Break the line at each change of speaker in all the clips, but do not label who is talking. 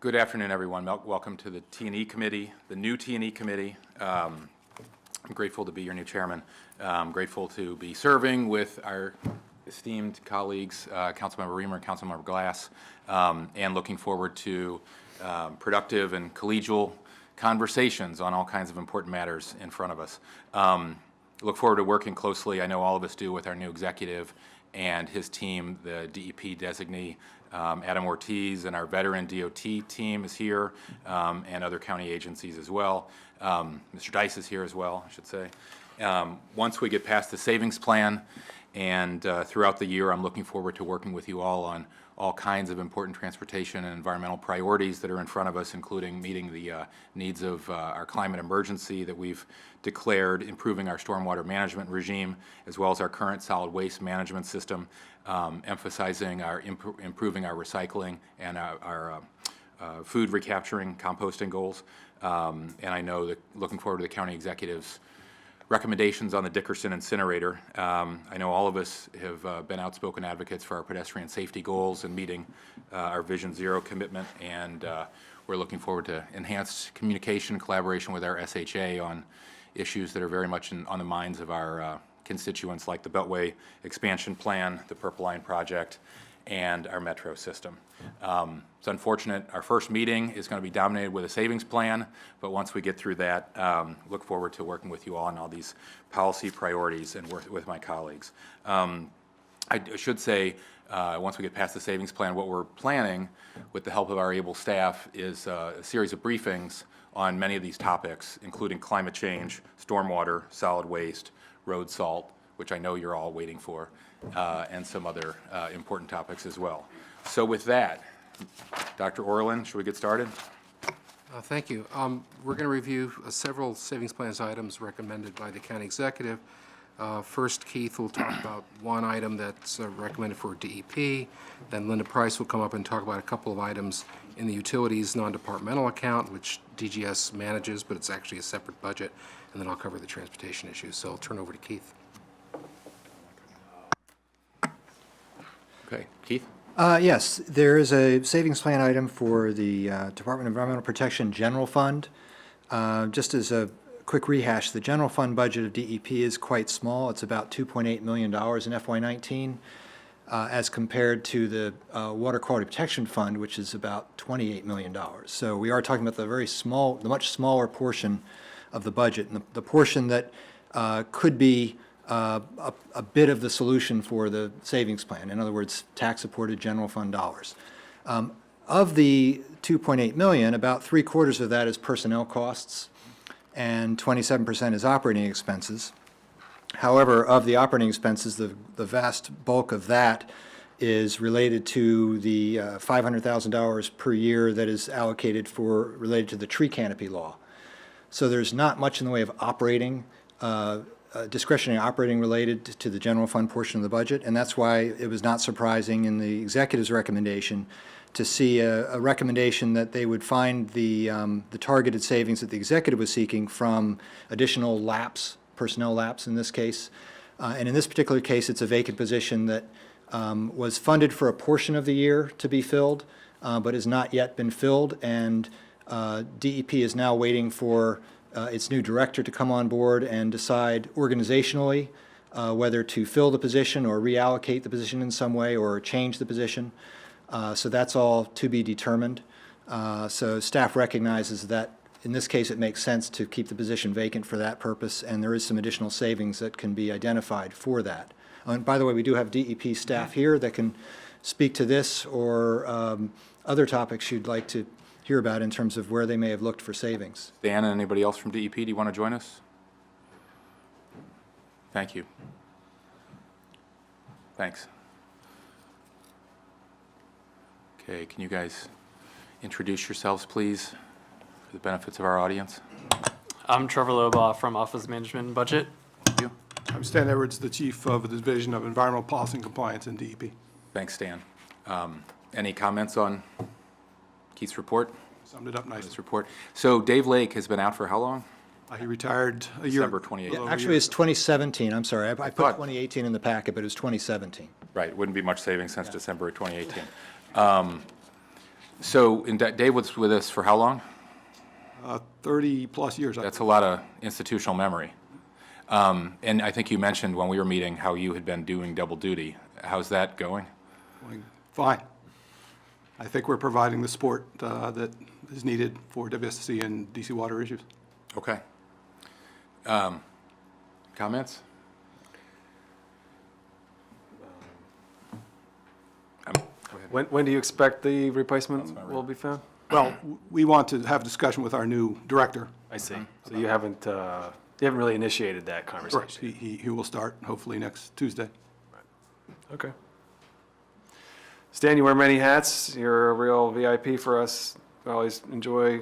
Good afternoon, everyone. Welcome to the T&E Committee, the new T&E Committee. I'm grateful to be your new chairman. I'm grateful to be serving with our esteemed colleagues, Councilmember Reamer and Councilmember Glass, and looking forward to productive and collegial conversations on all kinds of important matters in front of us. Look forward to working closely, I know all of us do, with our new executive and his team, the DEP designee, Adam Ortiz, and our veteran DOT team is here, and other county agencies as well. Mr. Dice is here as well, I should say. Once we get past the savings plan and throughout the year, I'm looking forward to working with you all on all kinds of important transportation and environmental priorities that are in front of us, including meeting the needs of our climate emergency that we've declared, improving our stormwater management regime, as well as our current solid waste management system, emphasizing our improving our recycling and our food recapturing, composting goals. And I know that looking forward to the county executive's recommendations on the Dickerson incinerator. I know all of us have been outspoken advocates for our pedestrian safety goals and meeting our Vision Zero commitment, and we're looking forward to enhanced communication and collaboration with our SHA on issues that are very much on the minds of our constituents, like the Beltway expansion plan, the Purple Line project, and our metro system. It's unfortunate our first meeting is going to be dominated with a savings plan, but once we get through that, look forward to working with you all on all these policy priorities and work with my colleagues. I should say, once we get past the savings plan, what we're planning with the help of our able staff is a series of briefings on many of these topics, including climate change, stormwater, solid waste, road salt, which I know you're all waiting for, and some other important topics as well. So with that, Dr. Orlin, should we get started?
Thank you. We're going to review several savings plans items recommended by the county executive. First, Keith will talk about one item that's recommended for DEP. Then Linda Price will come up and talk about a couple of items in the utilities non-departmental account, which DGS manages, but it's actually a separate budget. And then I'll cover the transportation issues. So I'll turn over to Keith.
Okay, Keith?
Yes, there is a savings plan item for the Department of Environmental Protection General Fund. Just as a quick rehash, the general fund budget of DEP is quite small. It's about $2.8 million in FY19 as compared to the Water Quality Protection Fund, which is about $28 million. So we are talking about the much smaller portion of the budget, and the portion that could be a bit of the solution for the savings plan. In other words, tax-supported general fund dollars. Of the $2.8 million, about 3/4 of that is personnel costs, and 27% is operating expenses. However, of the operating expenses, the vast bulk of that is related to the $500,000 per year that is allocated related to the tree canopy law. So there's not much in the way of operating, discretionary operating related to the general fund portion of the budget, and that's why it was not surprising in the executive's recommendation to see a recommendation that they would find the targeted savings that the executive was seeking from additional lapse, personnel lapse in this case. And in this particular case, it's a vacant position that was funded for a portion of the year to be filled, but has not yet been filled, and DEP is now waiting for its new director to come on board and decide organizationally whether to fill the position or reallocate the position in some way or change the position. So that's all to be determined. So staff recognizes that in this case it makes sense to keep the position vacant for that purpose, and there is some additional savings that can be identified for that. And by the way, we do have DEP staff here that can speak to this or other topics you'd like to hear about in terms of where they may have looked for savings.
Dan and anybody else from DEP, do you want to join us? Thank you. Thanks. Okay, can you guys introduce yourselves, please, for the benefits of our audience?
I'm Trevor Lobaugh from Office of Management and Budget.
Thank you.
I'm Stan Edwards, the Chief of the Division of Environmental Policy and Compliance in DEP.
Thanks, Stan. Any comments on Keith's report?
Summed it up nicely.
This report. So Dave Lake has been out for how long?
He retired a year.
December 2018.
Yeah, actually, it's 2017. I'm sorry. I put 2018 in the packet, but it was 2017.
Right. Wouldn't be much savings since December of 2018. So, Dave was with us for how long?
30-plus years.
That's a lot of institutional memory. And I think you mentioned when we were meeting how you had been doing double duty. How's that going?
Going fine. I think we're providing the support that is needed for WSC and DC water issues.
Okay. Comments? Go ahead.
When do you expect the replacement will be found?
Well, we want to have a discussion with our new director.
I see. So you haven't really initiated that
Correct.
conversation?
He will start hopefully next Tuesday.
Okay. Stan, you wear many hats. You're a real VIP for us. I always enjoy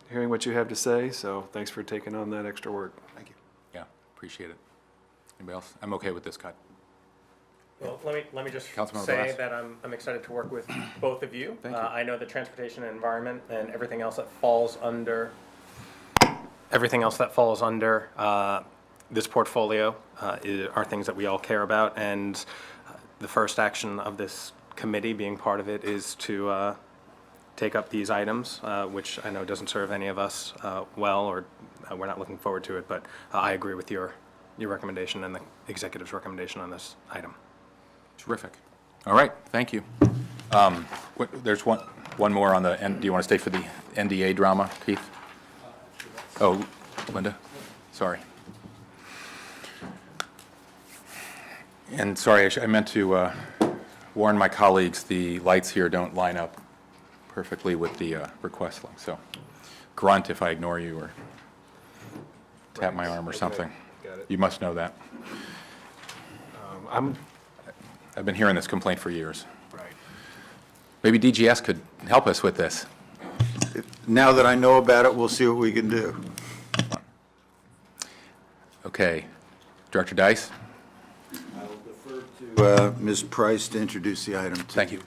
hearing what you have to say, so thanks for taking on that extra work.
Thank you.
Yeah, appreciate it. Anybody else? I'm okay with this cut.
Well, let me just
Councilmember
say
Glass.
that I'm excited to work with both of you.
Thank you.
I know that transportation and environment and everything else that falls under this portfolio are things that we all care about. And the first action of this committee, being part of it, is to take up these items, which I know doesn't serve any of us well, or we're not looking forward to it. But I agree with your recommendation and the executive's recommendation on this item.
Terrific. All right, thank you. There's one more on the, do you want to stay for the NDA drama, Keith? Oh, Linda, sorry. And sorry, I meant to warn my colleagues, the lights here don't line up perfectly with the request link, so grunt if I ignore you or tap my arm or something.
Got it.
You must know that. I've been hearing this complaint for years.
Right.
Maybe DGS could help us with this.
Now that I know about it, we'll see what we can do.
Okay. Director Dice?
I will defer to Ms. Price to introduce the item.
Thank you.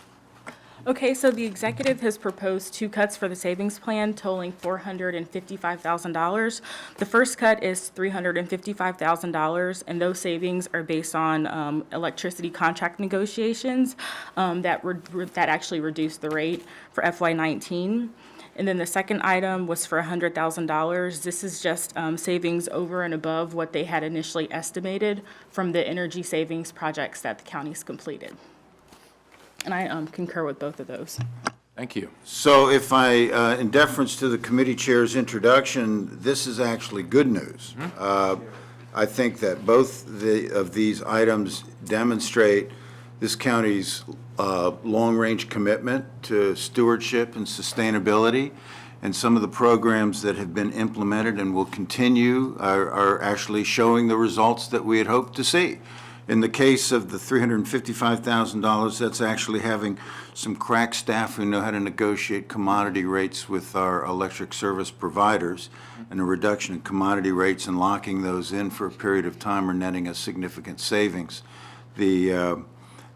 Okay, so the executive has proposed two cuts for the savings plan totaling $455,000. The first cut is $355,000, and those savings are based on electricity contract negotiations that actually reduced the rate for FY19. And then the second item was for $100,000. This is just savings over and above what they had initially estimated from the energy savings projects that the county's completed. And I concur with both of those.
Thank you.
So if in deference to the committee chair's introduction, this is actually good news. I think that both of these items demonstrate this county's long-range commitment to stewardship and sustainability, and some of the programs that have been implemented and will continue are actually showing the results that we had hoped to see. In the case of the $355,000, that's actually having some crack staff who know how to negotiate commodity rates with our electric service providers, and a reduction in commodity rates and locking those in for a period of time are netting a significant savings. The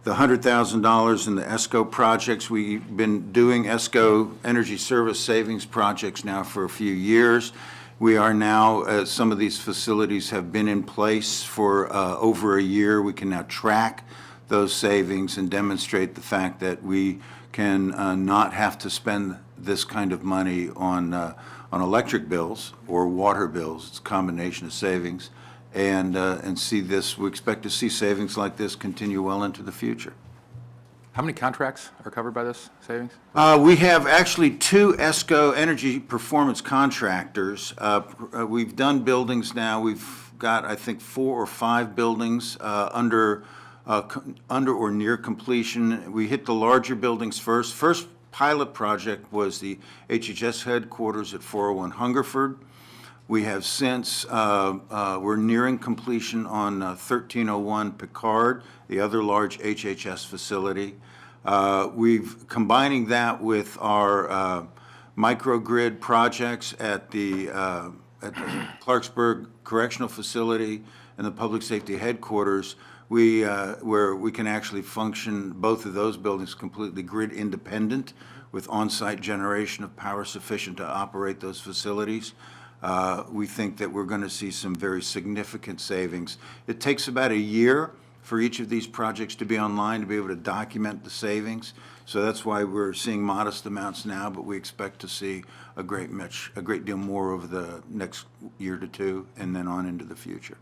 $100,000 in the ESCO projects, we've been doing ESCO energy service savings projects now for a few years. We are now, some of these facilities have been in place for over a year. We can now track those savings and demonstrate the fact that we can not have to spend this kind of money on electric bills or water bills. It's a combination of savings. And see this, we expect to see savings like this continue well into the future.
How many contracts are covered by this savings?
We have actually two ESCO energy performance contractors. We've done buildings now. We've got, I think, 4 or 5 buildings under or near completion. We hit the larger buildings first. First pilot project was the HHS headquarters at 401 Hungerford. We have since, we're nearing completion on 1301 Picard, the other large HHS facility. We've combining that with our microgrid projects at the Clarksburg Correctional Facility and the Public Safety Headquarters, where we can actually function both of those buildings completely grid independent with on-site generation of power sufficient to operate those facilities. We think that we're going to see some very significant savings. It takes about a year for each of these projects to be online, to be able to document the savings. So that's why we're seeing modest amounts now, but we expect to see a great deal more over the next year to two, and then on into the future.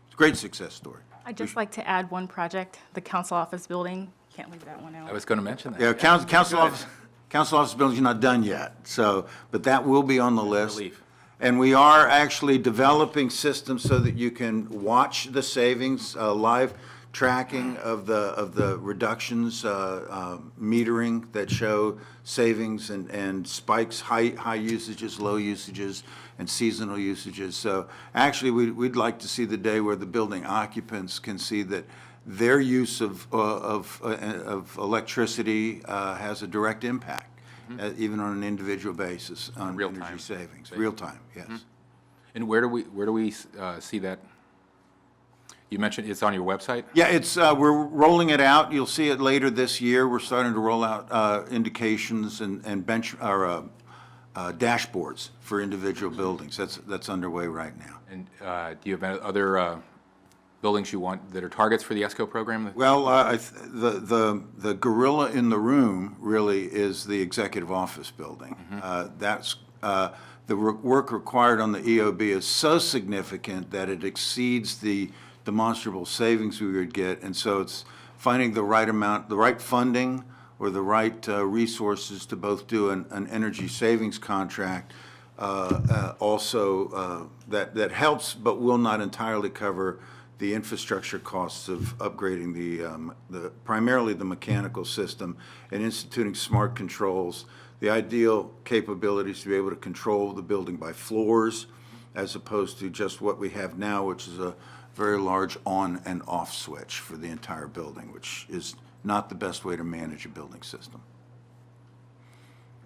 It's a great success story.
I'd just like to add one project, the council office building. Can't leave that one out.
I was going to mention that.
Yeah, council office building's not done yet, so, but that will be on the list.
Relief.
And we are actually developing systems so that you can watch the savings, live tracking of the reductions, metering that show savings and spikes, high usages, low usages, and seasonal usages. So actually, we'd like to see the day where the building occupants can see that their use of electricity has a direct impact, even on an individual basis on
Real
energy
time.
savings. Real time, yes.
And where do we see that? You mentioned it's on your website?
Yeah, it's, we're rolling it out. You'll see it later this year. We're starting to roll out indications and dashboards for individual buildings. That's underway right now.
And do you have other buildings you want that are targets for the ESCO program?
Well, the gorilla in the room really is the executive office building. That's, the work required on the EOB is so significant that it exceeds the demonstrable savings we would get, and so it's finding the right amount, the right funding, or the right resources to both do an energy savings contract, also that helps but will not entirely cover the infrastructure costs of upgrading the primarily the mechanical system and instituting smart controls. The ideal capabilities to be able to control the building by floors, as opposed to just what we have now, which is a very large on and off switch for the entire building, which is not the best way to manage a building system.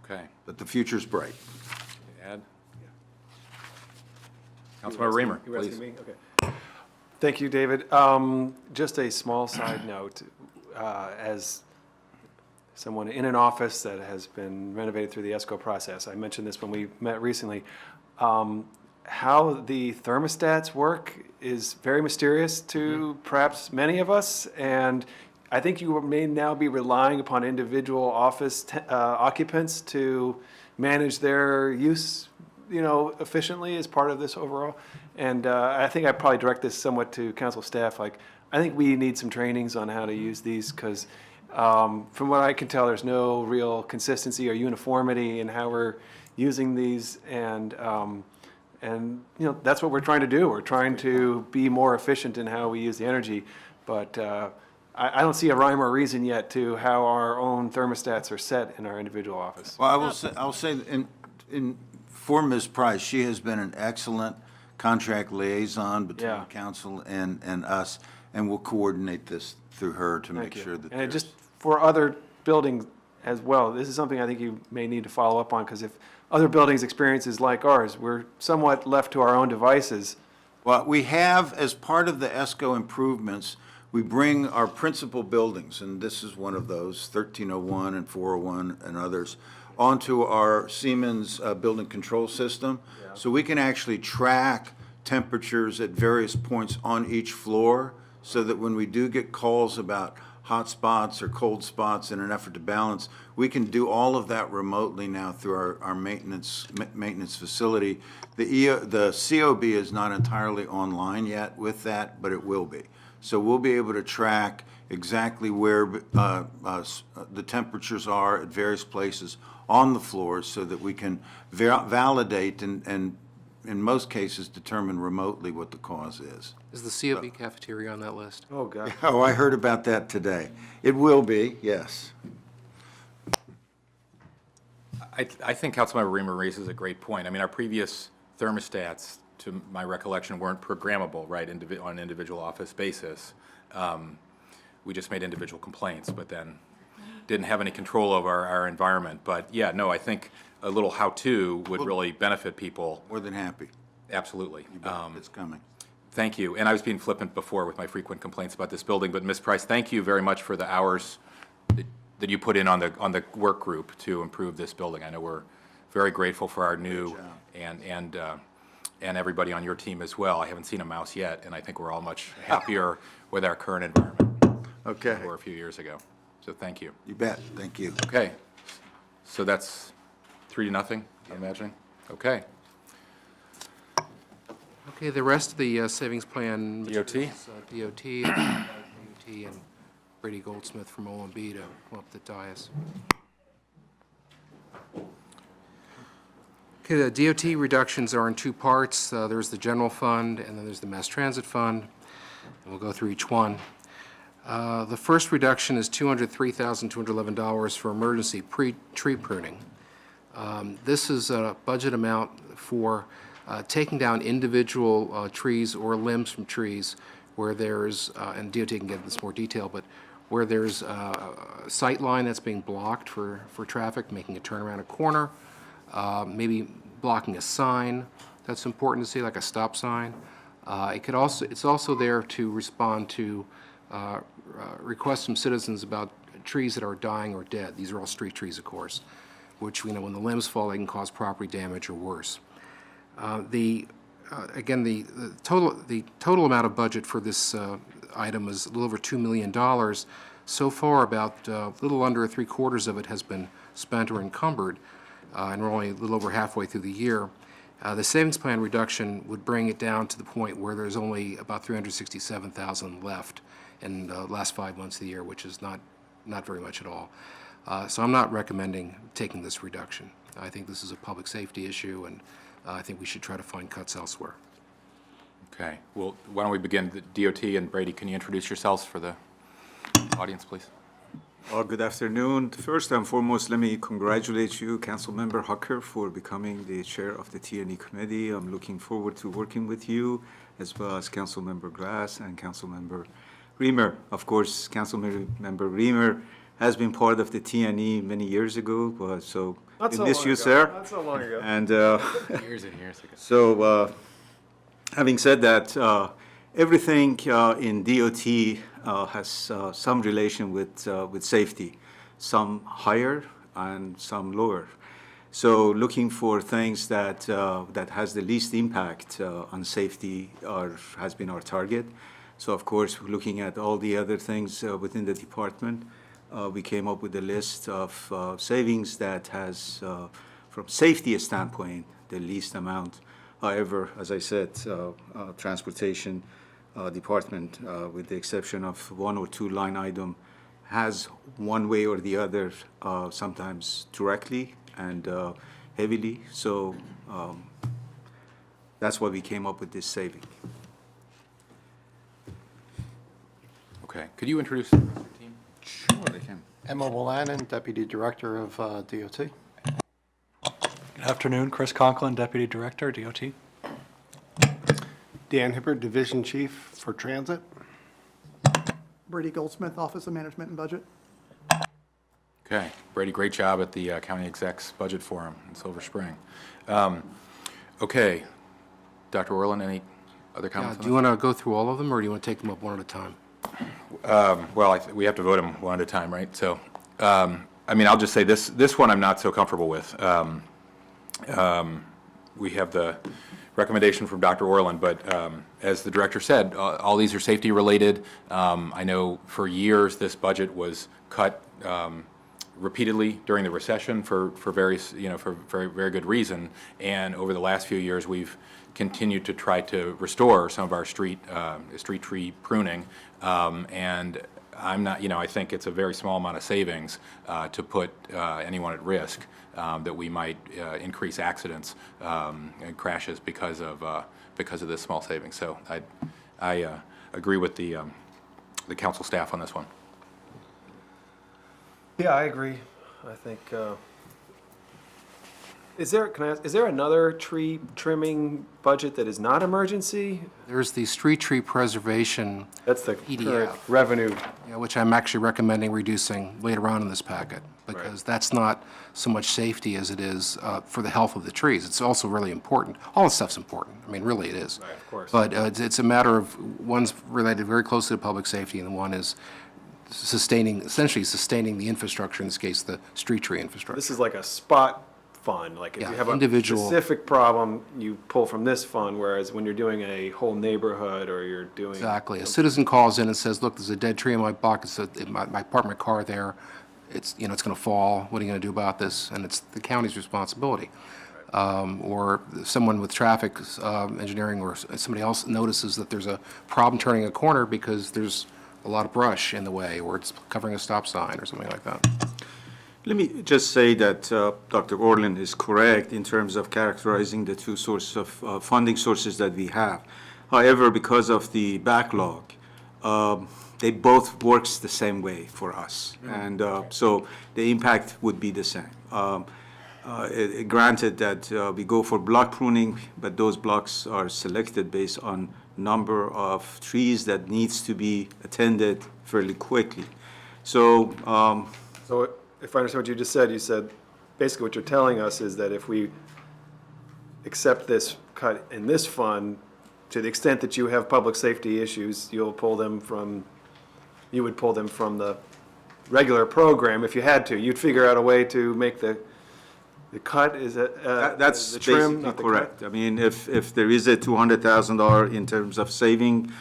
Okay.
But the future's bright.
Add? Councilmember Reamer,
You were asking
please.
me? Okay. Thank you, David. Just a small side note, as someone in an office that has been renovated through the ESCO process, I mentioned this when we met recently, how the thermostats work is very mysterious to perhaps many of us, and I think you may now be relying upon individual office occupants to manage their use, efficiently as part of this overall. And I think I'd probably direct this somewhat to council staff. Like, I think we need some trainings on how to use these, because from what I can tell, there's no real consistency or uniformity in how we're using these, and that's what we're trying to do. We're trying to be more efficient in how we use the energy, but I don't see a rhyme or reason yet to how our own thermostats are set in our individual office.
Well, I'll say for Ms. Price, she has been an excellent contract liaison between
Yeah.
council and us, and we'll coordinate this through her to make
Thank you.
sure that
And
there's.
just for other buildings as well, this is something I think you may need to follow up on, because if other buildings' experiences like ours, we're somewhat left to our own devices.
Well, we have, as part of the ESCO improvements, we bring our principal buildings, and this is one of those, 1301 and 401 and others, onto our Siemens building control system. So we can actually track temperatures at various points on each floor, so that when we do get calls about hot spots or cold spots in an effort to balance, we can do all of that remotely now through our maintenance facility. The COB is not entirely online yet with that, but it will be. So we'll be able to track exactly where the temperatures are at various places on the floors, so that we can validate and in most cases determine remotely what the cause is.
Is the COB cafeteria on that list?
Oh, God.
Oh, I heard about that today. It will be, yes.
I think Councilmember Reamer raises a great point. I mean, our previous thermostats, to my recollection, weren't programmable, right, on an individual office basis. We just made individual complaints, but then didn't have any control over our environment. But yeah, no, I think a little how-to would really benefit people.
More than happy.
Absolutely.
It's coming.
Thank you. And I was being flippant before with my frequent complaints about this building, but Ms. Price, thank you very much for the hours that you put in on the work and to improve this building. I know we're very grateful for our new and and everybody on your team as well. I haven't seen a mouse yet, and I think we're all much happier with our current environment
Okay,
than we were a few years ago. So thank you.
you bet, thank you.
Okay, so that's 3-0, I'm imagining? Okay.
Okay, the rest of the savings plan.
DOT?
DOT, and Brady Goldsmith from OMB to come up to the dais. Okay, the DOT reductions are in two parts. There's the general fund, and then there's the mass transit fund. And we'll go through each one. The first reduction is $203,211 for emergency tree pruning. This is a budget amount for taking down individual trees or limbs from trees where there's, and DOT can get this more detail, but where there's a sight line that's being blocked for traffic, making a turn around a corner, maybe blocking a sign that's important to see, like a stop sign. It's also there to respond to requests from citizens about trees that are dying or dead. These are all street trees, of course, which, when the limbs fall, they can cause property damage or worse. Again, the total amount of budget for this item is a little over $2 million. So far, about a little under 3/4 of it has been spent or encumbered, and we're only a little over halfway through the year. The savings plan reduction would bring it down to the point where there's only about $367,000 left in the last 5 months of the year, which is not very much at all. So I'm not recommending taking this reduction. I think this is a public safety issue, and I think we should try to find cuts elsewhere.
Okay, well, why don't we begin, the DOT, and Brady, can you introduce yourselves for the audience, please?
Well, good afternoon. First and foremost, let me congratulate you, Councilmember Hucker, for becoming the chair of the T&E committee. I'm looking forward to working with you, as well as Councilmember Glass and Councilmember Reamer. Of course, Councilmember Reamer has been part of the T&E many years ago, but so we miss you, sir.
Not so long ago.
And
Years and years ago.
so, having said that, everything in DOT has some relation with safety, some higher and some lower. So looking for things that that has the least impact on safety has been our target. So of course, looking at all the other things within the department, we came up with a list of savings that has, from safety standpoint, the least amount. However, as I said, transportation department, with the exception of one or two line item, has one way or the other, sometimes directly and heavily. So that's why we came up with this saving.
Okay, could you introduce the rest of your team?
Sure, they can. Emma Willanen, Deputy Director of DOT.
Good afternoon, Chris Conklin, Deputy Director, DOT.
Dan Hibbert, Division Chief for Transit.
Brady Goldsmith, Office of Management and Budget.
Okay, Brady, great job at the County Execs Budget Forum in Silver Spring. Okay, Dr. Orland, any other comments?
Do you want to go through all of them, or do you want to take them up one at a time?
Well, we have to vote them one at a time, right? So, I mean, I'll just say this one I'm not so comfortable with. We have the recommendation from Dr. Orland, but as the director said, all these are safety related. I know for years this budget was cut repeatedly during the recession for various, for very, very good reason. And over the last few years, we've continued to try to restore some of our street tree pruning. And I'm not, I think it's a very small amount of savings to put anyone at risk that we might increase accidents and crashes because of this small savings. So I agree with the council staff on this one.
Yeah, I agree. I think, is there another tree trimming budget that is not emergency?
There's the street tree preservation,
That's the
EDF.
current revenue.
which I'm actually recommending reducing later on in this packet, because that's not so much safety as it is for the health of the trees. It's also really important. All this stuff's important. I mean, really it is.
Right, of course.
But it's a matter of, one's related very closely to public safety, and one is essentially sustaining the infrastructure, in this case, the street tree infrastructure.
This is like a spot fund. Like if
Yeah,
you have a
individual-
specific problem, you pull from this fund, whereas when you're doing a whole neighborhood or you're doing.
Exactly. A citizen calls in and says, look, there's a dead tree in my block, it's my parked my car there, it's, you know, it's gonna fall, what are you gonna do about this? And it's the county's responsibility. Or someone with traffic engineering or somebody else notices that there's a problem turning a corner because there's a lot of brush in the way, or it's covering a stop sign or something like that.
Let me just say that Dr. Orland is correct in terms of characterizing the two sources of funding sources that we have. However, because of the backlog, they both works the same way for us. And so the impact would be the same. Granted that we go for block pruning, but those blocks are selected based on number of trees that needs to be attended fairly quickly. So,
So if I understand what you just said, you said, basically what you're telling us is that if we accept this cut in this fund, to the extent that you have public safety issues, you would pull them from the regular program if you had to. You'd figure out a way to make the cut, is it?
that's
the trim,
basically
not the
correct.
cut?
I mean, if there is a $200,000 in terms of saving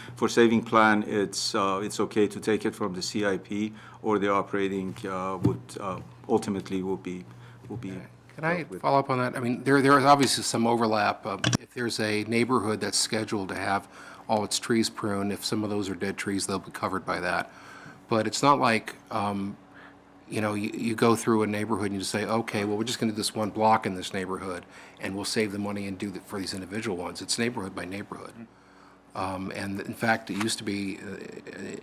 plan, it's okay to take it from the CIP, or the operating would ultimately will be.
Can I follow up on that? I mean, there is obviously some overlap. If there's a neighborhood that's scheduled to have all its trees pruned, if some of those are dead trees, they'll be covered by that. But it's not like, you know, you go through a neighborhood and you just say, okay, well, we're just going to do this one block in this neighborhood, and we'll save the money and do that for these individual ones. It's neighborhood by neighborhood. And in fact, it used to be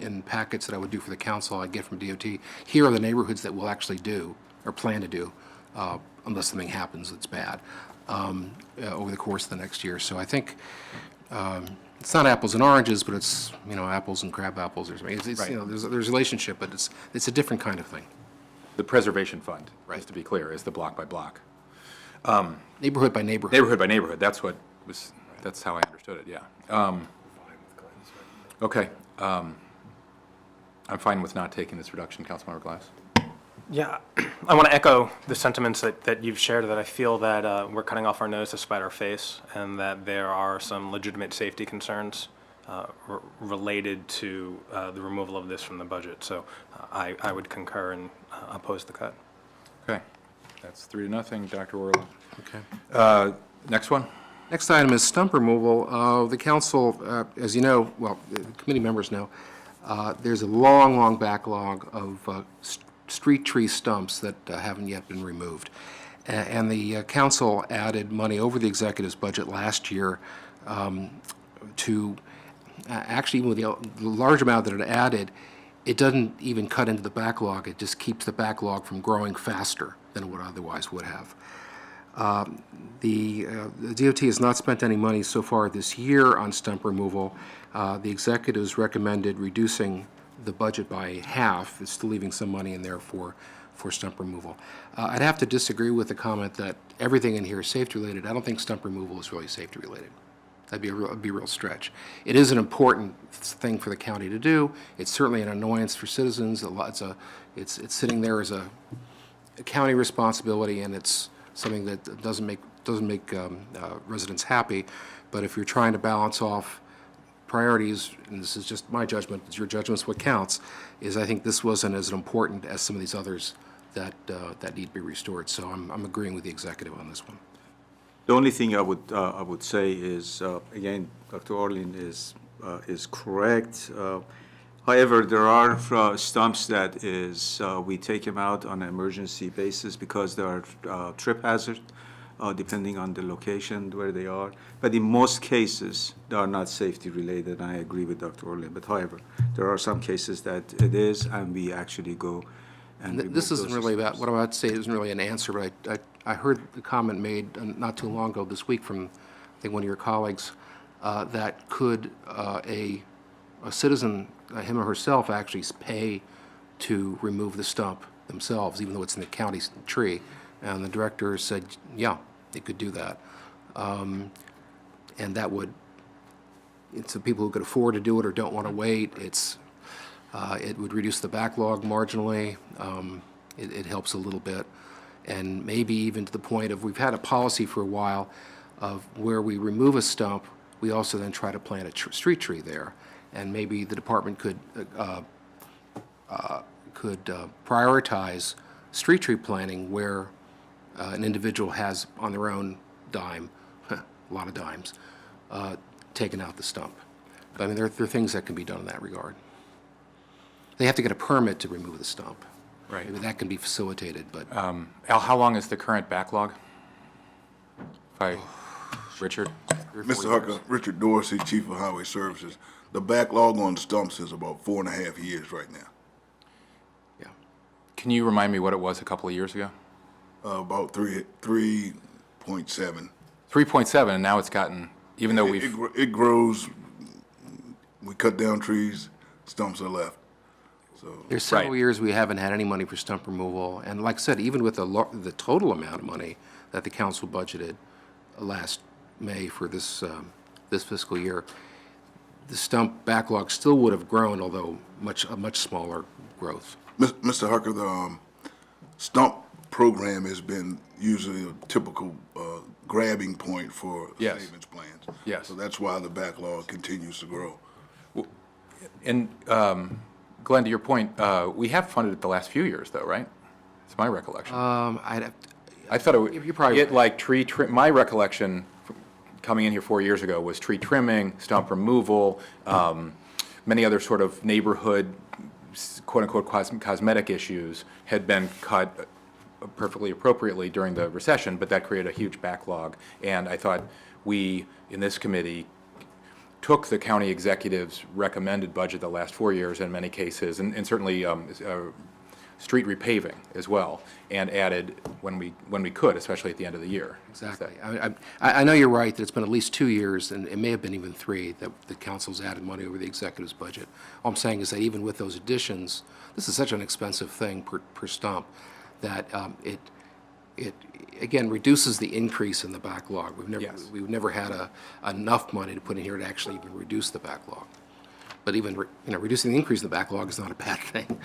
in packets that I would do for the council, I'd get from DOT, here are the neighborhoods that we'll actually do, or plan to do, unless something happens that's bad, over the course of the next year. So I think it's not apples and oranges, but it's, you know, apples and crab apples or something. It's, you know, there's a relationship, but it's a different kind of thing.
The preservation fund, just to be clear, is the block by block.
Neighborhood by neighborhood.
Neighborhood by neighborhood, that's how I understood it, yeah. Okay, I'm fine with not taking this reduction, Councilmember Glass.
Yeah, I want to echo the sentiments that you've shared, that I feel that we're cutting off our nose to spite our face, and that there are some legitimate safety concerns related to the removal of this from the budget. So I would concur and oppose the cut.
Okay, that's 3-0, Dr. Orland.
Okay.
Next one?
Next item is stump removal. The council, as you know, well, the committee members know, there's a long backlog of street tree stumps that haven't yet been removed. And the council added money over the executive's budget last year to, actually, with the large amount that it added, it doesn't even cut into the backlog. It just keeps the backlog from growing faster than it would otherwise would have. The DOT has not spent any money so far this year on stump removal. The executives recommended reducing the budget by half. It's still leaving some money in there for stump removal. I'd have to disagree with the comment that everything in here is safety-related. I don't think stump removal is really safety-related. That'd be a real stretch. It is an important thing for the county to do. It's certainly an annoyance for citizens. It's sitting there as a county responsibility, and it's something that doesn't make residents happy. But if you're trying to balance off priorities, and this is just my judgment, it's your judgment's what counts, is I think this wasn't as important as some of these others that need to be restored. So I'm agreeing with the executive on this one.
The only thing I would say is, again, Dr. Orland is correct. However, there are stumps that we take them out on an emergency basis because they are trip hazard, depending on the location where they are. But in most cases, they are not safety related. I agree with Dr. Orland. But however, there are some cases that it is, and we actually go and remove
This isn't
those
really
stumps.
about, what I'm about to say isn't really an answer, but I heard the comment made not too long ago this week from, I think, one of your colleagues, that could a citizen, him or herself, actually pay to remove the stump themselves, even though it's in the county tree. And the director said, yeah, they could do that. And that would, it's the people who could afford to do it or don't want to wait. It would reduce the backlog marginally. It helps a little bit. and maybe even to the point of, we've had a policy for a while of where we remove a stump, we also then try to plant a street tree there. And maybe the department could prioritize street tree planting where an individual has, on their own dime, a lot of dimes, taken out the stump. But I mean, there are things that can be done in that regard. They have to get a permit to remove the stump.
Right.
Maybe that can be facilitated, but
Al, how long is the current backlog? Richard?
Mr. Hucker, Richard Dorsey, Chief of Highway Services. The backlog on the stumps is about 4.5 years right now.
yeah.
Can you remind me what it was a couple of years ago?
About 3.7.
3.7, and now it's gotten, even though we've,
It grows. We cut down trees, stumps are left. So
There's several
Right.
years we haven't had any money for stump removal, and like I said, even with the total amount of money that the council budgeted last May for this fiscal year, the stump backlog still would have grown, although a much smaller growth.
Mr. Hucker, the stump program has been usually a typical grabbing point for
Yes.
savings plans.
Yes.
So that's why the backlog continues to grow.
and Glenn, to your point, we have funded it the last few years, though, right? It's my recollection.
I'd have,
I thought it would,
you're probably right.
like tree trim, my recollection from coming in here 4 years ago was tree trimming, stump removal, many other sort of neighborhood, quote-unquote, cosmetic issues had been cut perfectly appropriately during the recession, but that created a huge backlog. And I thought we, in this committee, took the county executive's recommended budget the last 4 years in many cases, and certainly street repaving as well, and added when we could, especially at the end of the year.
Exactly. I know you're right that it's been at least 2 years, and it may have been even 3, that the council's added money over the executive's budget. All I'm saying is that even with those additions, this is such an expensive thing per stump, that it again reduces the increase in the backlog. We've never had enough money to put in here to actually even reduce the backlog. But even reducing the increase in the backlog is not a bad thing.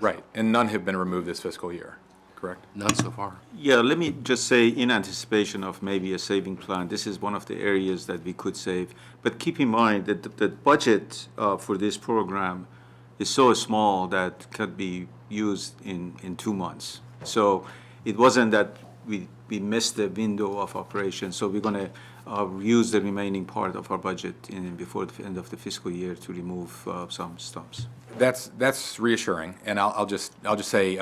Right, and none have been removed this fiscal year, correct?
None so far.
Yeah, let me just say, in anticipation of maybe a saving plan, this is one of the areas that we could save. But keep in mind that the budget for this program is so small that can be used in 2 months. So it wasn't that we missed the window of operation, so we're going to use the remaining part of our budget before the end of the fiscal year to remove some stumps.
That's reassuring, and I'll just say,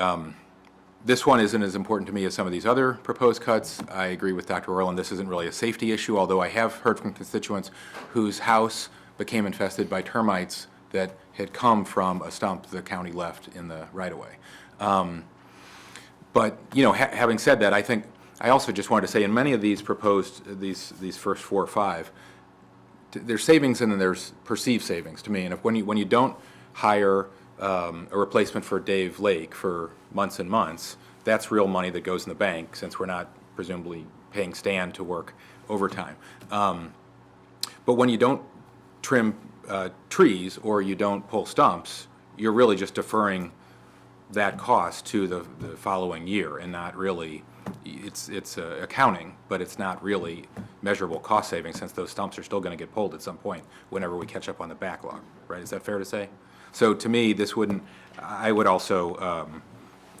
this one isn't as important to me as some of these other proposed cuts. I agree with Dr. Orland, this isn't really a safety issue, although I have heard from constituents whose house became infested by termites that had come from a stump the county left in the right-of-way. But, having said that, I also just wanted to say, in many of these proposed, these first 4 or 5, there's savings and then there's perceived savings to me. And when you don't hire a replacement for Dave Lake for months and months, that's real money that goes in the bank, since we're not presumably paying Stan to work overtime. But when you don't trim trees or you don't pull stumps, you're really just deferring that cost to the following year, and not really, it's accounting, but it's not really measurable cost savings, since those stumps are still going to get pulled at some point whenever we catch up on the backlog, right? Is that fair to say? So to me, this wouldn't, I would also,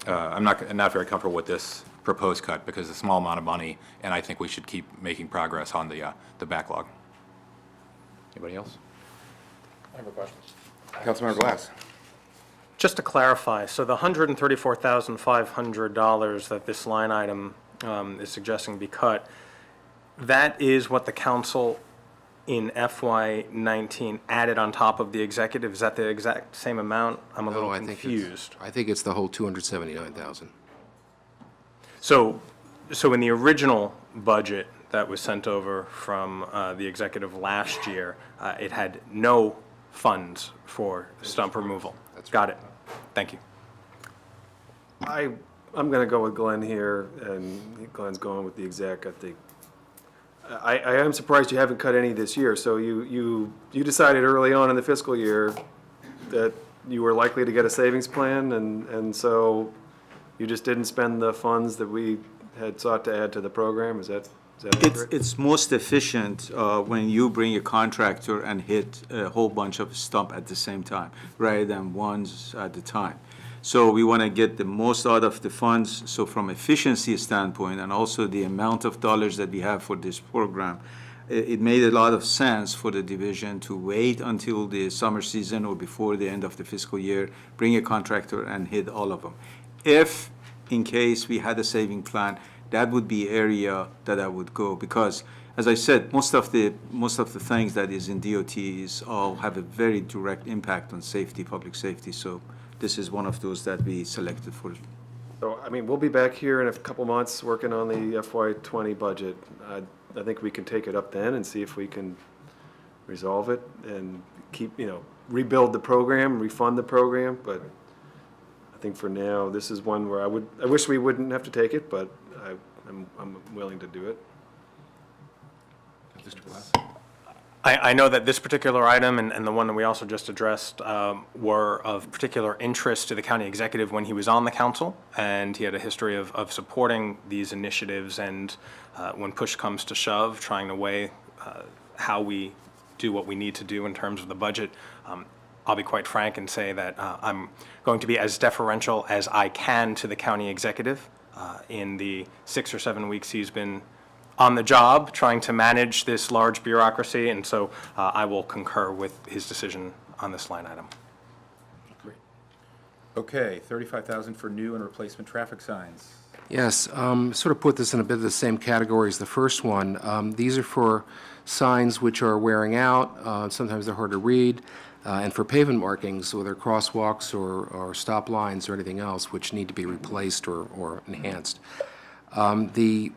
I'm not very comfortable with this proposed cut, because it's a small amount of money, and I think we should keep making progress on the backlog. Anybody else?
I have a question.
Councilmember Glass.
Just to clarify, so the $134,500 that this line item is suggesting be cut, that is what the council in FY19 added on top of the executive? Is that the exact same amount? I'm a little confused.
I think it's the whole 279,000.
So in the original budget that was sent over from the executive last year, it had no funds for stump removal. Got it. Thank you.
I'm going to go with Glenn here, and Glenn's going with the exec, I think. I am surprised you haven't cut any this year. So you decided early on in the fiscal year that you were likely to get a savings plan, and so You just didn't spend the funds that we had sought to add to the program? Is that accurate?
It's most efficient when you bring a contractor and hit a whole bunch of stump at the same time, rather than ones at a time. So we want to get the most out of the funds. So from efficiency standpoint, and also the amount of dollars that we have for this program, it made a lot of sense for the division to wait until the summer season or before the end of the fiscal year, bring a contractor and hit all of them. If, in case we had a saving plan, that would be area that I would go, because, as I said, most of the things that is in DOTs all have a very direct impact on safety, public safety. So this is one of those that we selected for.
So, I mean, we'll be back here in a couple months working on the FY20 budget. I think we can take it up then and see if we can resolve it and keep, rebuild the program, refund the program. But I think for now, this is one where I wish we wouldn't have to take it, but I'm willing to do it.
I know that this particular item and the one that we also just addressed were of particular interest to the county executive when he was on the council, and he had a history of supporting these initiatives, and when push comes to shove, trying to weigh how we do what we need to do in terms of the budget. I'll be quite frank and say that I'm going to be as deferential as I can to the county executive in the 6 or 7 weeks he's been on the job trying to manage this large bureaucracy, and so I will concur with his decision on this line item.
Great. Okay, $35,000 for new and replacement traffic signs.
Yes, sort of put this in a bit of the same category as the first one. These are for signs which are wearing out, sometimes they're hard to read, and for pavement markings, whether crosswalks or stop lines or anything else, which need to be replaced or enhanced. The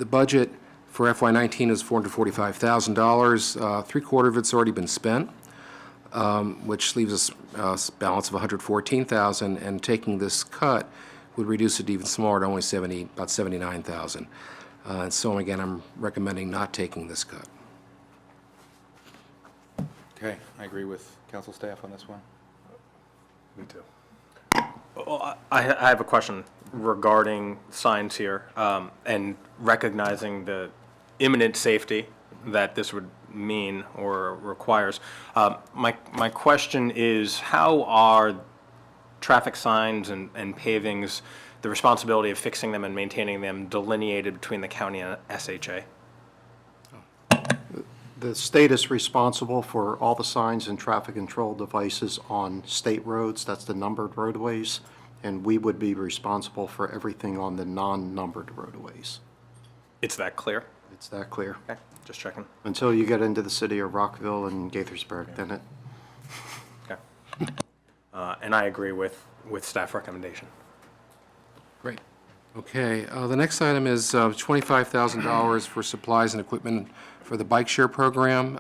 budget for FY19 is $445,000. Three-quarters of it's already been spent, which leaves us a balance of $114,000, and taking this cut would reduce it even smaller to only about $79,000. And so again, I'm recommending not taking this cut.
Okay, I agree with council staff on this one.
Me too.
Well, I have a question regarding signs here, and recognizing the imminent safety that this would mean or requires. My question is, how are traffic signs and pavings, the responsibility of fixing them and maintaining them, delineated between the county and SHA?
The state is responsible for all the signs and traffic control devices on state roads. That's the numbered roadways. And we would be responsible for everything on the non-numbered roadways.
It's that clear?
It's that clear.
Okay, just checking.
Until you get into the city of Rockville and Gaithersburg, then it.
Okay. And I agree with staff recommendation.
Great. Okay, the next item is $25,000 for supplies and equipment for the bike share program.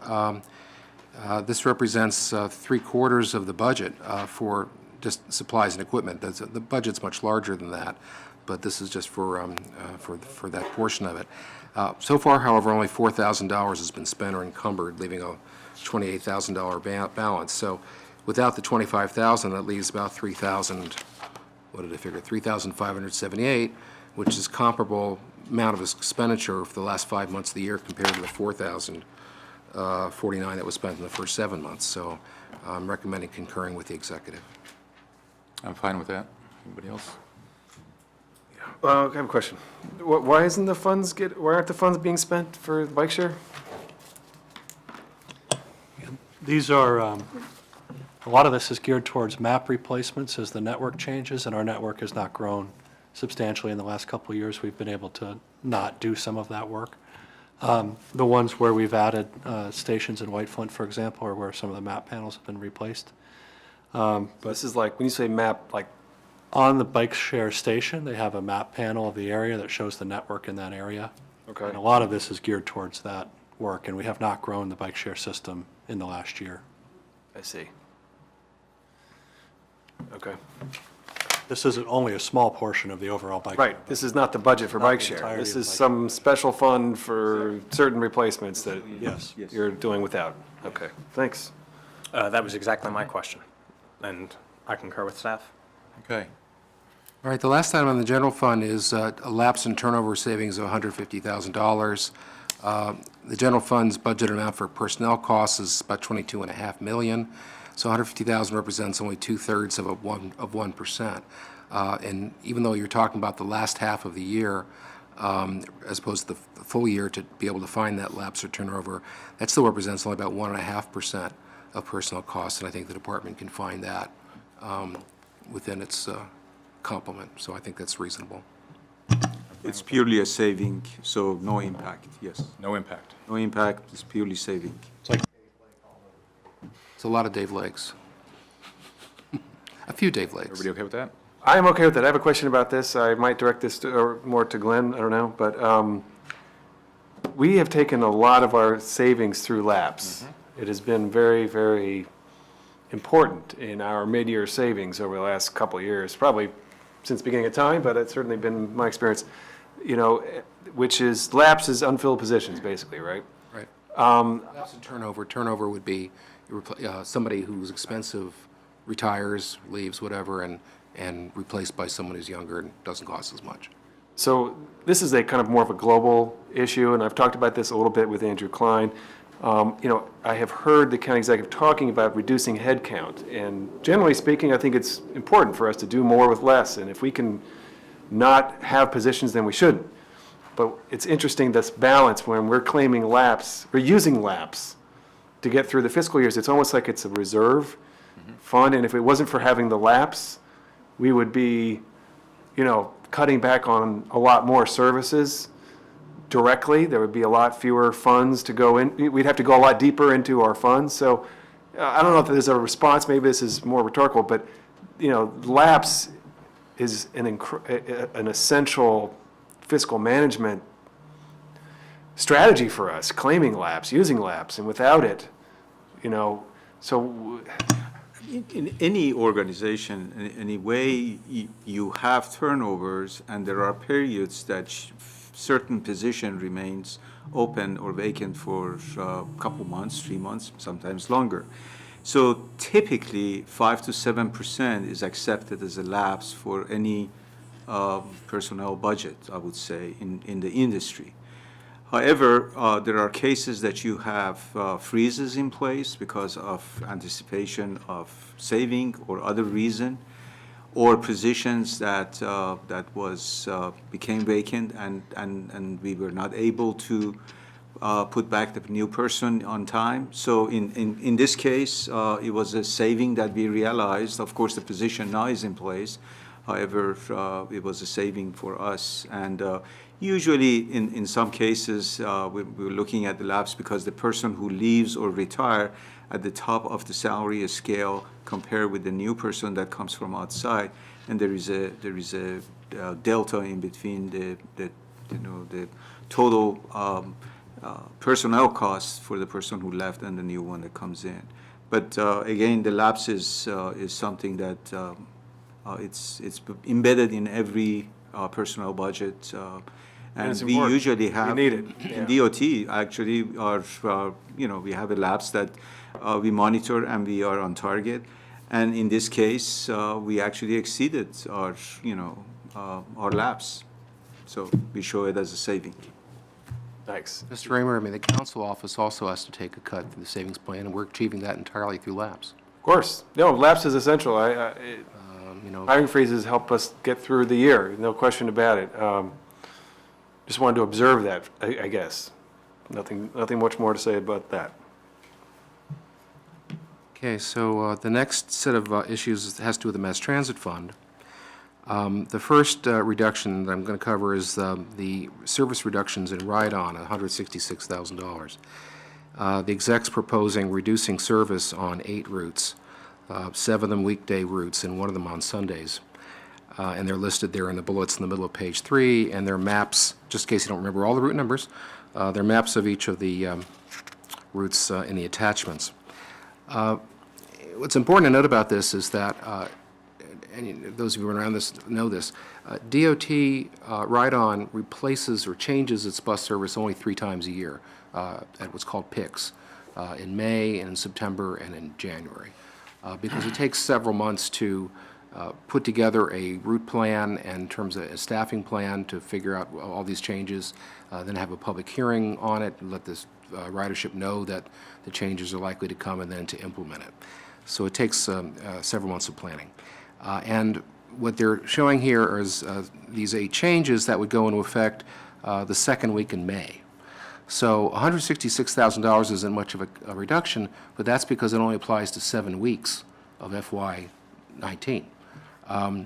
This represents three-quarters of the budget for just supplies and equipment. The budget's much larger than that, but this is just for that portion of it. So far, however, only $4,000 has been spent or encumbered, leaving a $28,000 balance. So without the $25,000, that leaves about $3,000. What did I figure? $3,578, which is comparable amount of expenditure for the last 5 months of the year compared to the $4,049 that was spent in the first 7 months. So I'm recommending concurring with the executive.
I'm fine with that. Anybody else?
I have a question. Why aren't the funds being spent for the bike share?
These are, a lot of this is geared towards map replacements as the network changes, and our network has not grown substantially in the last couple of years. We've been able to not do some of that work. The ones where we've added stations in White Flint, for example, are where some of the map panels have been replaced.
This is like, when you say map, like,
On the bike share station, they have a map panel of the area that shows the network in that area.
okay,
And a lot of this is geared towards that work, and we have not grown the bike share system in the last year.
I see. Okay.
This is only a small portion of the overall bike.
Right, this is not the budget for
Not
bike
the
share.
entirety
This
of
is
bike
some special fund for certain replacements that
Yes.
you're doing without. Okay, thanks.
That was exactly my question, and I concur with staff.
Okay.
All right, the last item on the general fund is a lapse in turnover savings of $150,000. The general fund's budget amount for personnel costs is about $22.5 million, so $150,000 represents only 2/3 of 1%. And even though you're talking about the last half of the year, as opposed to the full year to be able to find that lapse or turnover, that still represents only about 1.5% of personnel costs, and I think the department can find that within its complement, so I think that's reasonable.
It's purely a saving, so no impact, yes.
No impact.
No impact, it's purely saving.
It's a lot of Dave Lakes. A few Dave Lakes.
Everybody okay with that?
I'm okay with that. I have a question about this. I might direct this to, or more to Glenn, I don't know, but we have taken a lot of our savings through lapse. It has been very, very important in our mid-year savings over the last couple of years, probably since the beginning of time, but it's certainly been my experience, you know, which is lapse is unfilled positions, basically, right?
Right. Lapse in turnover. Turnover would be somebody who's expensive retires, leaves, whatever, and replaced by someone who's younger and doesn't cost as much.
So this is a kind of more of a global issue, and I've talked about this a little bit with Andrew Klein. You know, I have heard the county executive talking about reducing headcount, and generally speaking, I think it's important for us to do more with less, and if we can not have positions, then we shouldn't. But it's interesting, this balance when we're claiming lapse, we're using lapse to get through the fiscal years. It's almost like it's a reserve fund, and if it wasn't for having the lapse, we would be, you know, cutting back on a lot more services directly. There would be a lot fewer funds to go in. We'd have to go a lot deeper into our funds. So I don't know if there's a response. Maybe this is more rhetorical, but, you know, lapse is an essential fiscal management strategy for us, claiming lapse, using lapse, and without it, you know, so.
In any organization, in any way, you have turnovers, and there are periods that certain position remains open or vacant for a couple months, 3 months, sometimes longer. So typically, 5 to 7% is accepted as a lapse for any personnel budget, I would say, in the industry. However, there are cases that you have freezes in place because of anticipation of saving or other reason, or positions that became vacant and we were not able to put back the new person on time. So in this case, it was a saving that we realized. Of course, the position now is in place. However, it was a saving for us. And usually, in some cases, we're looking at the lapse because the person who leaves or retire at the top of the salary scale compared with the new person that comes from outside, and there is a delta in between the total personnel costs for the person who left and the new one that comes in. But again, the lapse is something that it's embedded in every personnel budget. And
it's
we
important.
usually have,
You need it.
in DOT, actually, we have a lapse that we monitor and we are on target. And in this case, we actually exceeded our lapse. So we show it as a saving.
Thanks.
Mr. Raymer, I mean, the council office also has to take a cut through the savings plan, and we're achieving that entirely through lapse.
Of course. No, lapse is essential.
You know,
Hiring freezes help us get through the year, no question about it. Just wanted to observe that, I guess. Nothing much more to say about that.
okay, so the next set of issues has to do with the mass transit fund. The first reduction that I'm going to cover is the service reductions in ride-on, $166,000. The exec's proposing reducing service on 8 routes, 7 of them weekday routes and 1 of them on Sundays. And they're listed there in the bullets in the middle of page 3, and they're maps, just in case you don't remember all the route numbers, they're maps of each of the routes in the attachments. What's important to note about this is that, and those of you who are around this know this, DOT Ride-On replaces or changes its bus service only 3 times a year at what's called PICs, in May and in September and in January, because it takes several months to put together a route plan and in terms of a staffing plan to figure out all these changes, then have a public hearing on it, and let this ridership know that the changes are likely to come, and then to implement it. So it takes several months of planning. And what they're showing here is these 8 changes that would go into effect the second week in May. So $166,000 isn't much of a reduction, but that's because it only applies to 7 weeks of FY19. I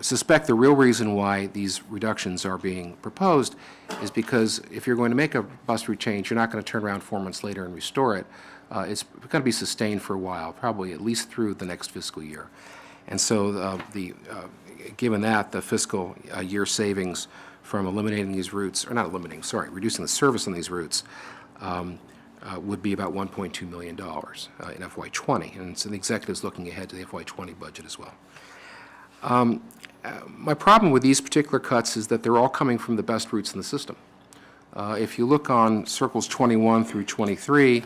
suspect the real reason why these reductions are being proposed is because if you're going to make a bus route change, you're not going to turn around 4 months later and restore it. It's going to be sustained for a while, probably at least through the next fiscal year. And so given that, the fiscal year savings from eliminating these routes, or not eliminating, sorry, reducing the service on these routes would be about $1.2 million in FY20. And so the executive's looking ahead to the FY20 budget as well. My problem with these particular cuts is that they're all coming from the best routes in the system. If you look on circles 21 through 23,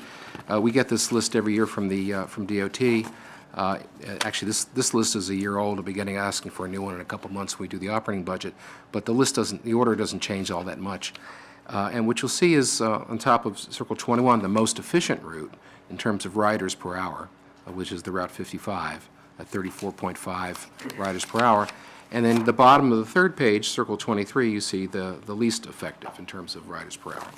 we get this list every year from DOT. Actually, this list is a year old. We'll be asking for a new one in a couple months when we do the operating budget. But the order doesn't change all that much. And what you'll see is on top of Circle 21, the most efficient route in terms of riders per hour, which is the Route 55 at 34.5 riders per hour. And then the bottom of the third page, Circle 23, you see the least effective in terms of riders per hour.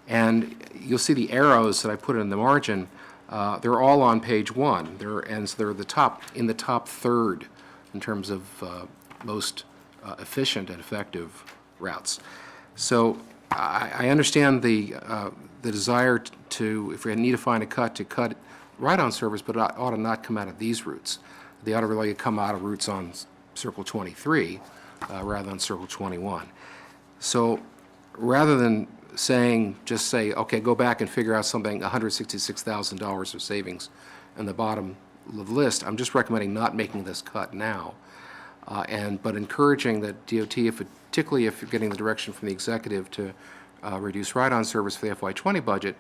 And you'll see the arrows that I put in the margin. They're all on page 1. They're in the top third in terms of most efficient and effective routes. So I understand the desire to, if we need to find a cut, to cut ride-on service, but it ought to not come out of these routes. They ought to really come out of routes on Circle 23 rather than Circle 21. So rather than just say, okay, go back and figure out something, $166,000 of savings in the bottom of the list, I'm just recommending not making this cut now, but encouraging that DOT, particularly if you're getting the direction from the executive to reduce ride-on service for the FY20 budget,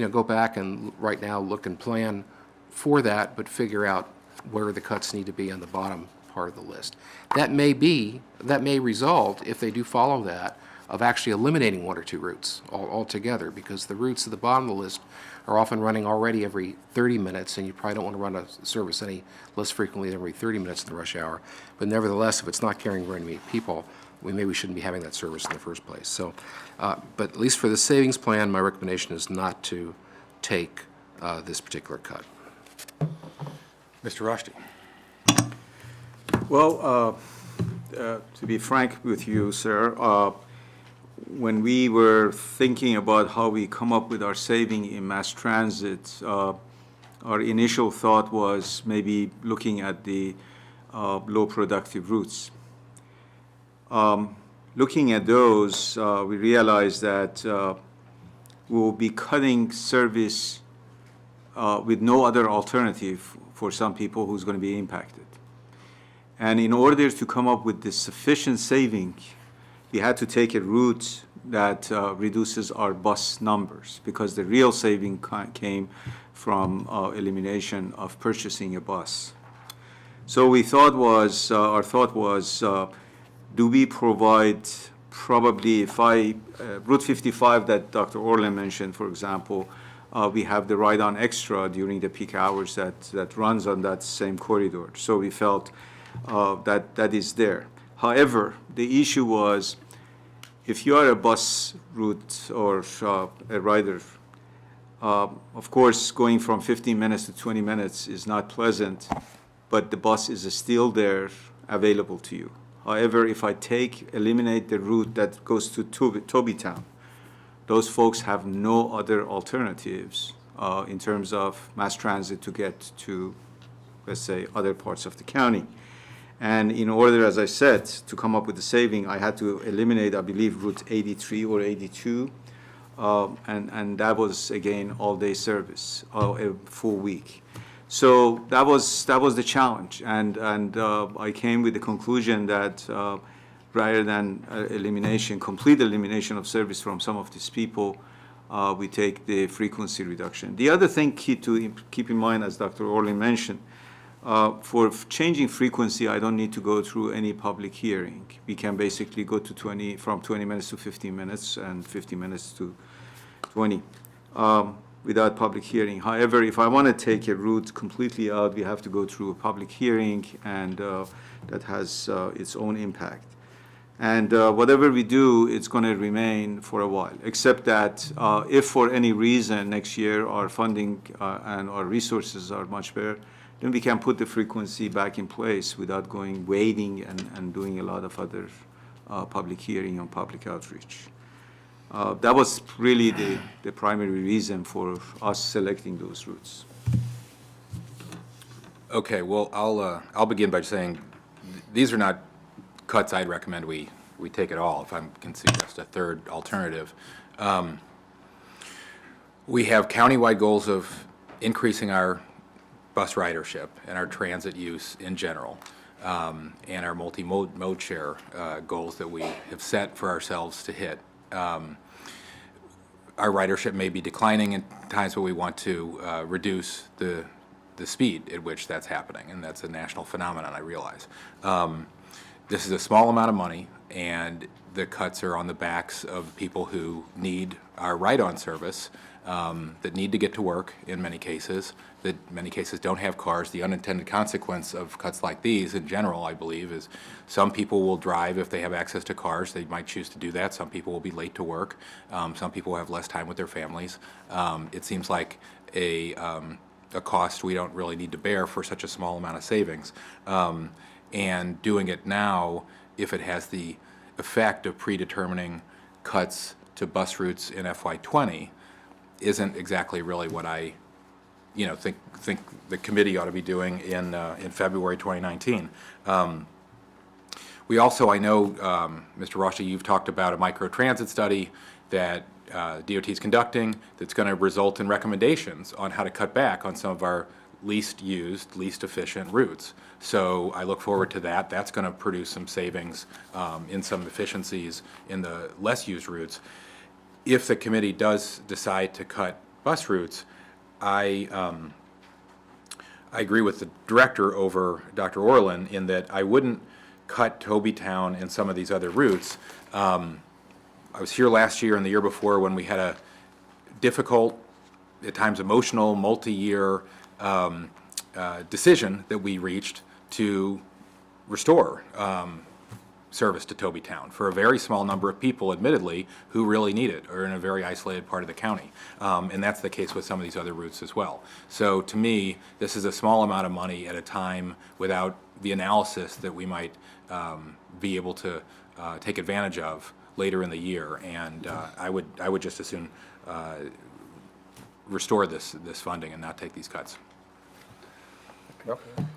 go back and right now look and plan for that, but figure out where the cuts need to be on the bottom part of the list. That may result, if they do follow that, of actually eliminating 1 or 2 routes altogether, because the routes at the bottom of the list are often running already every 30 minutes, and you probably don't want to run a service any less frequently than every 30 minutes in the rush hour. But nevertheless, if it's not carrying very many people, we shouldn't be having that service in the first place. So, but at least for the savings plan, my recommendation is not to take this particular cut.
Mr. Rushdie.
Well, to be frank with you, sir, when we were thinking about how we come up with our saving in mass transit, our initial thought was maybe looking at the low productive routes. Looking at those, we realized that we will be cutting service with no other alternative for some people who's going to be impacted. And in order to come up with this sufficient saving, we had to take a route that reduces our bus numbers, because the real saving came from elimination of purchasing a bus. So our thought was, do we provide probably, Route 55 that Dr. Orland mentioned, for example, we have the ride-on extra during the peak hours that runs on that same corridor. So we felt that is there. However, the issue was, if you are a bus route or a rider, of course, going from 15 minutes to 20 minutes is not pleasant, but the bus is still there available to you. However, if I eliminate the route that goes to Tobytown, those folks have no other alternatives in terms of mass transit to get to, let's say, other parts of the county. And in order, as I said, to come up with the saving, I had to eliminate, I believe, Route 83 or 82, and that was, again, all-day service, a full week. So that was the challenge, and I came with the conclusion that rather than complete elimination of service from some of these people, we take the frequency reduction. The other thing to keep in mind, as Dr. Orlin mentioned, For changing frequency, I don't need to go through any public hearing. We can basically go to from 20 minutes to 15 minutes and 15 minutes to 20 without public hearing. However, if I want to take a route completely out, we have to go through a public hearing, and that has its own impact. And whatever we do, it's going to remain for a while, except that if for any reason next year our funding and our resources are much better, then we can put the frequency back in place without waiting and doing a lot of other public hearing and public outreach. That was really the primary reason for us selecting those routes.
Okay, well, I'll begin by saying these are not cuts I'd recommend we take at all, if I can suggest a third alternative. We have countywide goals of increasing our bus ridership and our transit use in general, and our multi-mode share goals that we have set for ourselves to hit. Our ridership may be declining at times, but we want to reduce the speed at which that's happening, and that's a national phenomenon, I realize. This is a small amount of money, and the cuts are on the backs of people who need our ride-on service, that need to get to work in many cases, that many cases don't have cars. The unintended consequence of cuts like these in general, I believe, is some people will drive if they have access to cars. They might choose to do that. Some people will be late to work. Some people have less time with their families. It seems like a cost we don't really need to bear for such a small amount of savings. And doing it now, if it has the effect of predetermining cuts to bus routes in FY20, isn't exactly really what I, think the committee ought to be doing in February 2019. We also, I know, Mr. Roshi, you've talked about a microtransit study that DOT is conducting that's going to result in recommendations on how to cut back on some of our least used, least efficient routes. So I look forward to that. That's going to produce some savings in some efficiencies in the less used routes. If the committee does decide to cut bus routes, I agree with the director over Dr. Orlin in that I wouldn't cut Tobytown and some of these other routes. I was here last year and the year before when we had a difficult, at times emotional, multi-year decision that we reached to restore service to Tobytown for a very small number of people, admittedly, who really need it or in a very isolated part of the county. And that's the case with some of these other routes as well. So to me, this is a small amount of money at a time without the analysis that we might be able to take advantage of later in the year. And I would just as soon restore this funding and not take these cuts.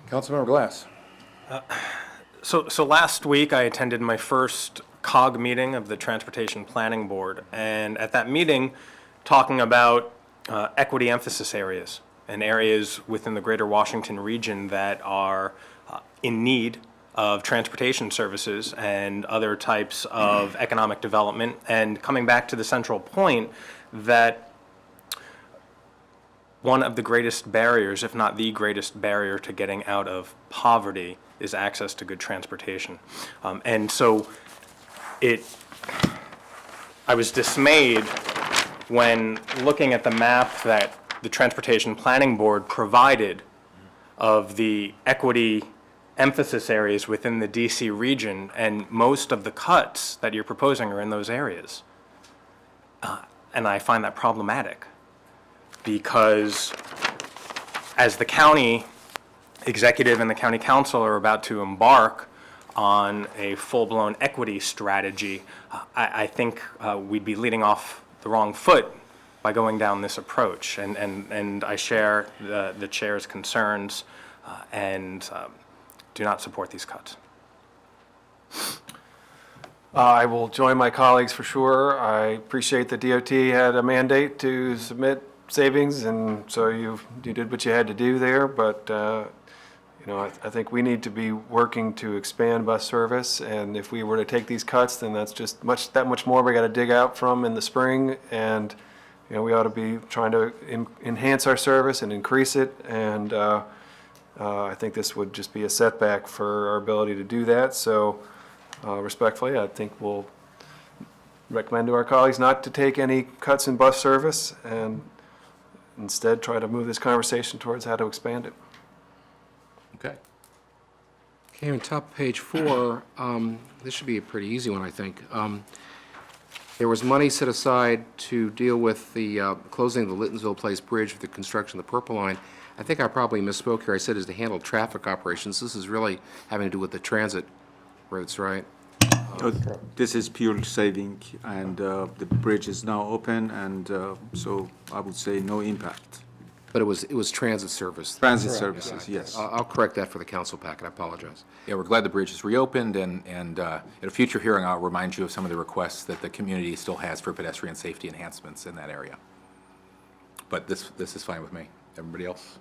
Councilmember Glass.
So last week, I attended my first COG meeting of the Transportation Planning Board, and at that meeting, talking about equity emphasis areas and areas within the greater Washington region that are in need of transportation services and other types of economic development, and coming back to the central point that one of the greatest barriers, if not the greatest barrier to getting out of poverty is access to good transportation. And so I was dismayed when looking at the map that the Transportation Planning Board provided of the equity emphasis areas within the DC region, and most of the cuts that you're proposing are in those areas. And I find that problematic because as the county executive and the county council are about to embark on a full-blown equity strategy, I think we'd be leading off the wrong foot by going down this approach. And I share the chair's concerns and do not support these cuts.
I will join my colleagues for sure. I appreciate that DOT had a mandate to submit savings, and so you did what you had to do there, but I think we need to be working to expand bus service, and if we were to take these cuts, then that's just that much more we got to dig out from in the spring, and we ought to be trying to enhance our service and increase it, and I think this would just be a setback for our ability to do that. So respectfully, I think we'll recommend to our colleagues not to take any cuts in bus service and instead try to move this conversation towards how to expand it.
Okay.
Okay, on top of page 4, this should be a pretty easy one, I think. There was money set aside to deal with the closing of the Littonsville Place Bridge for the construction of the Purple Line. I think I probably misspoke here. I said is to handle traffic operations. This is really having to do with the transit routes, right?
This is pure saving, and the bridge is now open, and so I would say no impact.
But it was transit service.
Transit services, yes.
I'll correct that for the council packet. I apologize.
Yeah, we're glad the bridge is reopened, and at a future hearing, I'll remind you of some of the requests that the community still has for pedestrian safety enhancements in that area. But this is fine with me. Everybody else?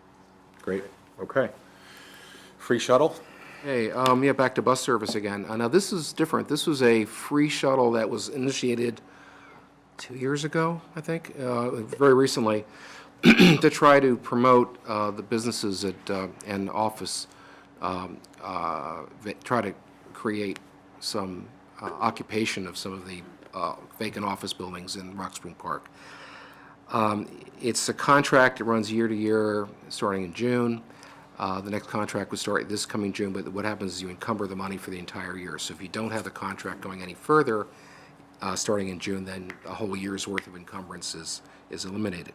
Great, okay. Free shuttle?
Hey, yeah, back to bus service again. Now, this is different. This was a free shuttle that was initiated 2 years ago, I think, very recently, to try to promote the businesses and office, try to create some occupation of some of the vacant office buildings in Rock Spring Park. It's a contract that runs year to year, starting in June. The next contract would start this coming June, but what happens is you encumber the money for the entire year. So if you don't have the contract going any further, starting in June, then a whole year's worth of encumbrance is eliminated.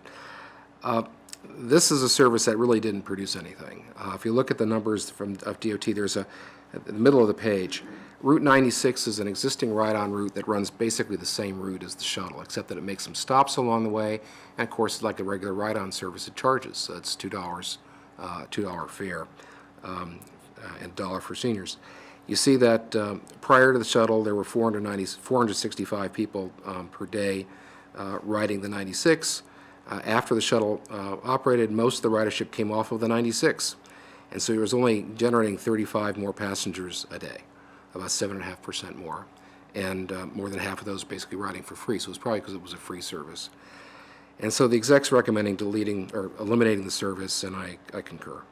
This is a service that really didn't produce anything. If you look at the numbers of DOT, there's at the middle of the page, Route 96 is an existing ride-on route that runs basically the same route as the shuttle, except that it makes some stops along the way, and of course, like a regular ride-on service, it charges. So it's $2 fare, and $1 for seniors. You see that prior to the shuttle, there were 465 people per day riding the 96. After the shuttle operated, most of the ridership came off of the 96. And so it was only generating 35 more passengers a day, about 7.5% more. And more than half of those basically riding for free. So it was probably because it was a free service. And so the exec's recommending deleting or eliminating the service, and I concur.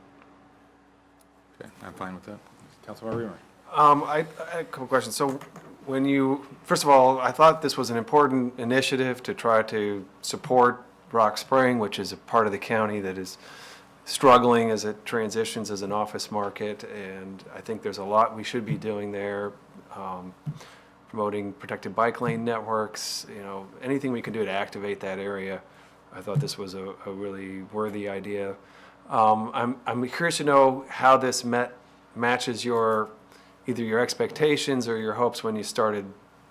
Okay, I'm fine with that. Councilmember Reamer?
I had a couple questions. So first of all, I thought this was an important initiative to try to support Rock Spring, which is a part of the county that is struggling as it transitions as an office market, and I think there's a lot we should be doing there, promoting protected bike lane networks, anything we can do to activate that area. I thought this was a really worthy idea. I'm curious to know how this matches either your expectations or your hopes when you started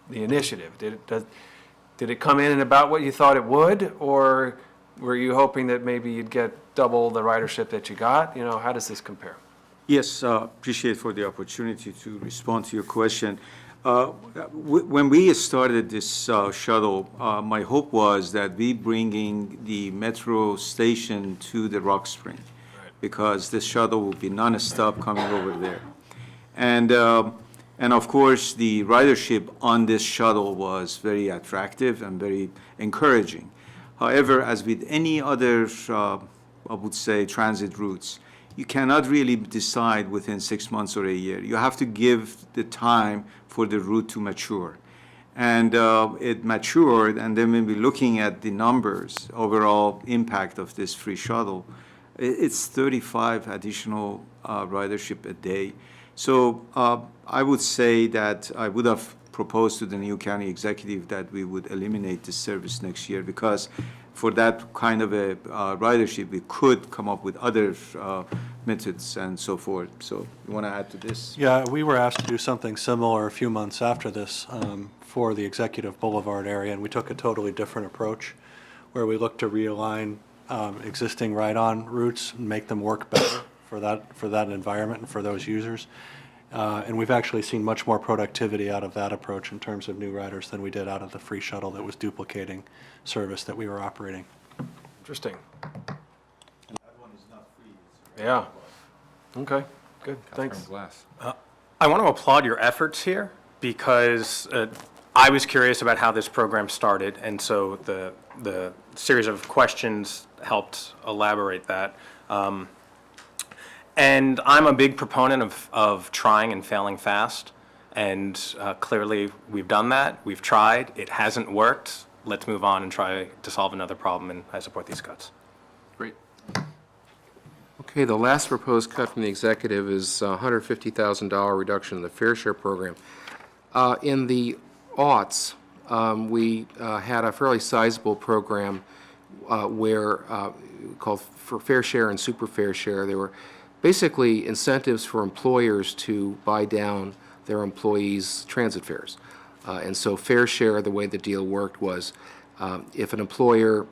the initiative. Did it come in about what you thought it would, or were you hoping that maybe you'd get double the ridership that you got? How does this compare?
Yes, appreciate for the opportunity to respond to your question. When we started this shuttle, my hope was that we bringing the metro station to the Rock Spring, because this shuttle will be non-stop coming over there. And of course, the ridership on this shuttle was very attractive and very encouraging. However, as with any other, I would say, transit routes, you cannot really decide within 6 months or a year. You have to give the time for the route to mature. And it matured, and then when we're looking at the numbers, overall impact of this free shuttle, it's 35 additional ridership a day. So I would say that I would have proposed to the new county executive that we would eliminate this service next year, because for that kind of a ridership, we could come up with other methods and so forth. So you want to add to this?
Yeah, we were asked to do something similar a few months after this for the Executive Boulevard area, and we took a totally different approach where we looked to realign existing ride-on routes and make them work better for that environment and for those users. And we've actually seen much more productivity out of that approach in terms of new riders than we did out of the free shuttle that was duplicating service that we were operating.
Interesting. Yeah. Okay, good, thanks.
Glass.
I want to applaud your efforts here, because I was curious about how this program started, and so the series of questions helped elaborate that. And I'm a big proponent of trying and failing fast. And clearly, we've done that. We've tried. It hasn't worked. Let's move on and try to solve another problem, and I support these cuts.
Great.
Okay, the last proposed cut from the executive is a $150,000 reduction in the fair share program. In the aughts, we had a fairly sizable program where called for fair share and super fair share. There were basically incentives for employers to buy down their employees' transit fares. And so fair share, the way the deal worked was if an employer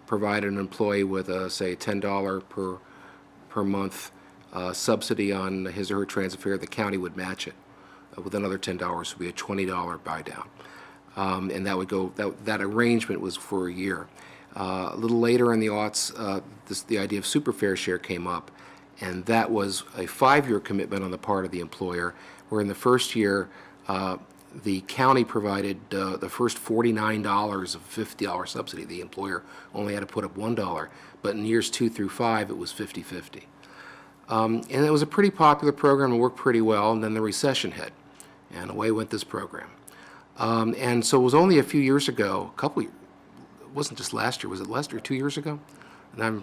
provided an employee with a, say, $10 per month subsidy on his or her transit fare, the county would match it with another $10, so it would be a $20 buy down. And that would go, that arrangement was for a year. A little later in the aughts, the idea of super fair share came up, and that was a 5-year commitment on the part of the employer, where in the first year, the county provided the first $49 of $50 subsidy. The employer only had to put up $1, but in years 2 through 5, it was 50-50. And it was a pretty popular program and worked pretty well, and then the recession hit, and away went this program. And so it was only a few years ago, it wasn't just last year, was it last year, 2 years ago? And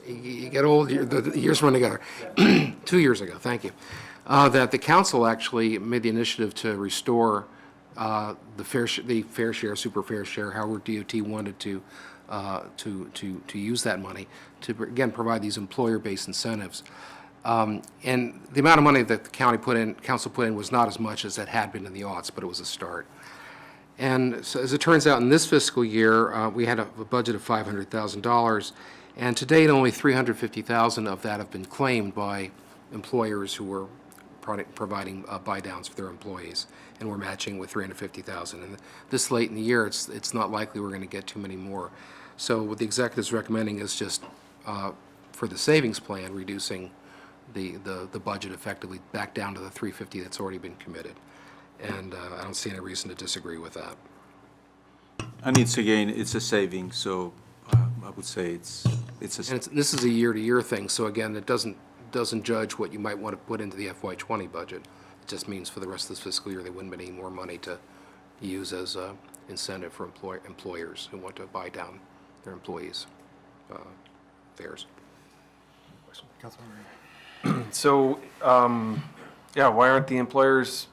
you get old, the years run together. 2 years ago, thank you. That the council actually made the initiative to restore the fair share, super fair share, however DOT wanted to use that money to, again, provide these employer-based incentives. And the amount of money that the council put in was not as much as it had been in the aughts, but it was a start. And so as it turns out, in this fiscal year, we had a budget of $500,000, and to date, only $350,000 of that have been claimed by employers who were providing buy downs for their employees, and we're matching with $350,000. And this late in the year, it's not likely we're going to get too many more. So what the executive's recommending is just for the savings plan, reducing the budget effectively back down to the $350 that's already been committed. And I don't see any reason to disagree with that.
And it's a saving, so I would say it's a.
And this is a year-to-year thing, so again, it doesn't judge what you might want to put into the FY20 budget. It just means for the rest of this fiscal year, there wouldn't be any more money to use as an incentive for employers who want to buy down their employees' fares.
So, yeah, why aren't the employers,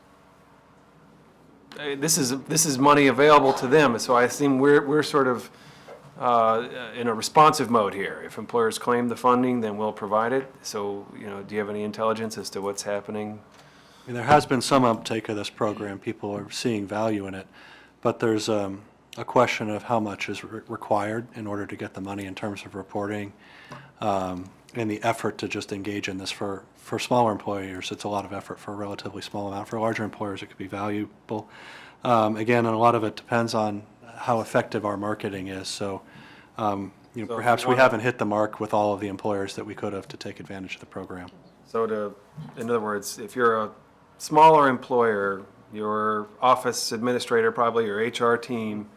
this is money available to them, so I assume we're sort of in a responsive mode here. If employers claim the funding, then we'll provide it. So, do you have any intelligence as to what's happening?
I mean, there has been some uptake of this program. People are seeing value in it, but there's a question of how much is required in order to get the money in terms of reporting, and the effort to just engage in this for smaller employers. It's a lot of effort for a relatively small amount. For larger employers, it could be valuable. Again, and a lot of it depends on how effective our marketing is. So, perhaps we haven't hit the mark with all of the employers that we could have to take advantage of the program.
So in other words, if you're a smaller employer, your office administrator, probably your HR team,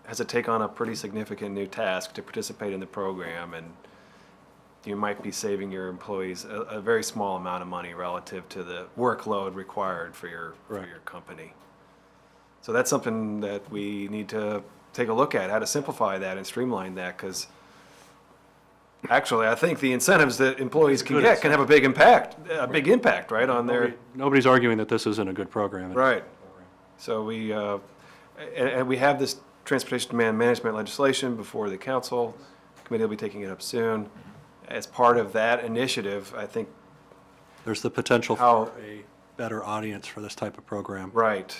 has to take on a pretty significant new task to participate in the program, and you might be saving your employees a very small amount of money relative to the workload required for your company. So that's something that we need to take a look at, how to simplify that and streamline that, because actually, I think the incentives that employees can get can have a big impact, right, on their...
Nobody's arguing that this isn't a good program.
Right. So we have this transportation demand management legislation before the council. The committee will be taking it up soon. As part of that initiative, I think...
There's the potential for a better audience for this type of program.
Right.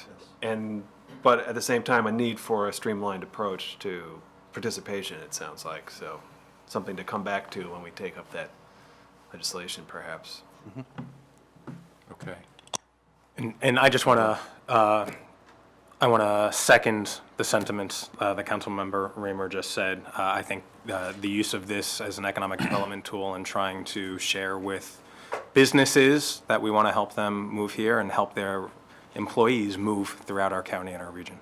But at the same time, a need for a streamlined approach to participation, it sounds like. So something to come back to when we take up that legislation, perhaps.
Mm-hmm. Okay.
And I just want to second the sentiments that Councilmember Raymer just said. I think the use of this as an economic development tool and trying to share with businesses that we want to help them move here and help their employees move throughout our county and our region.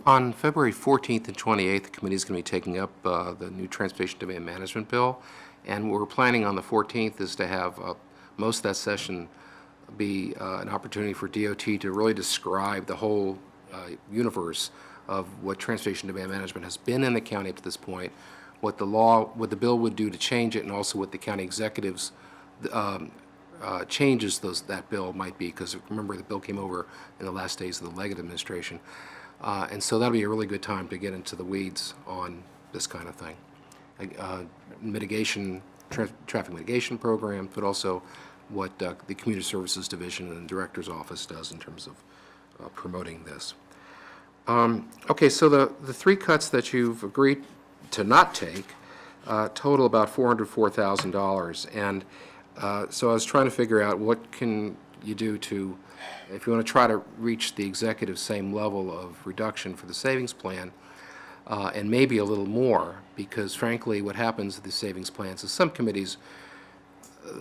On February 14th and 28th, the committee is going to be taking up the new transportation demand management bill, And what we're planning on the 14th is to have most of that session be an opportunity for DOT to really describe the whole universe of what transportation demand management has been in the county up to this point, what the bill would do to change it, and also what the county executives changes that bill might be, because remember, the bill came over in the last days of the Leggett administration. And so that'll be a really good time to get into the weeds on this kind of thing. Traffic mitigation program, but also what the Community Services Division and the Director's Office does in terms of promoting this. Okay, so the three cuts that you've agreed to not take total about $404,000. And so I was trying to figure out what can you do to, if you want to try to reach the executive same level of reduction for the savings plan, and maybe a little more, because frankly what happens with the savings plans is some committees,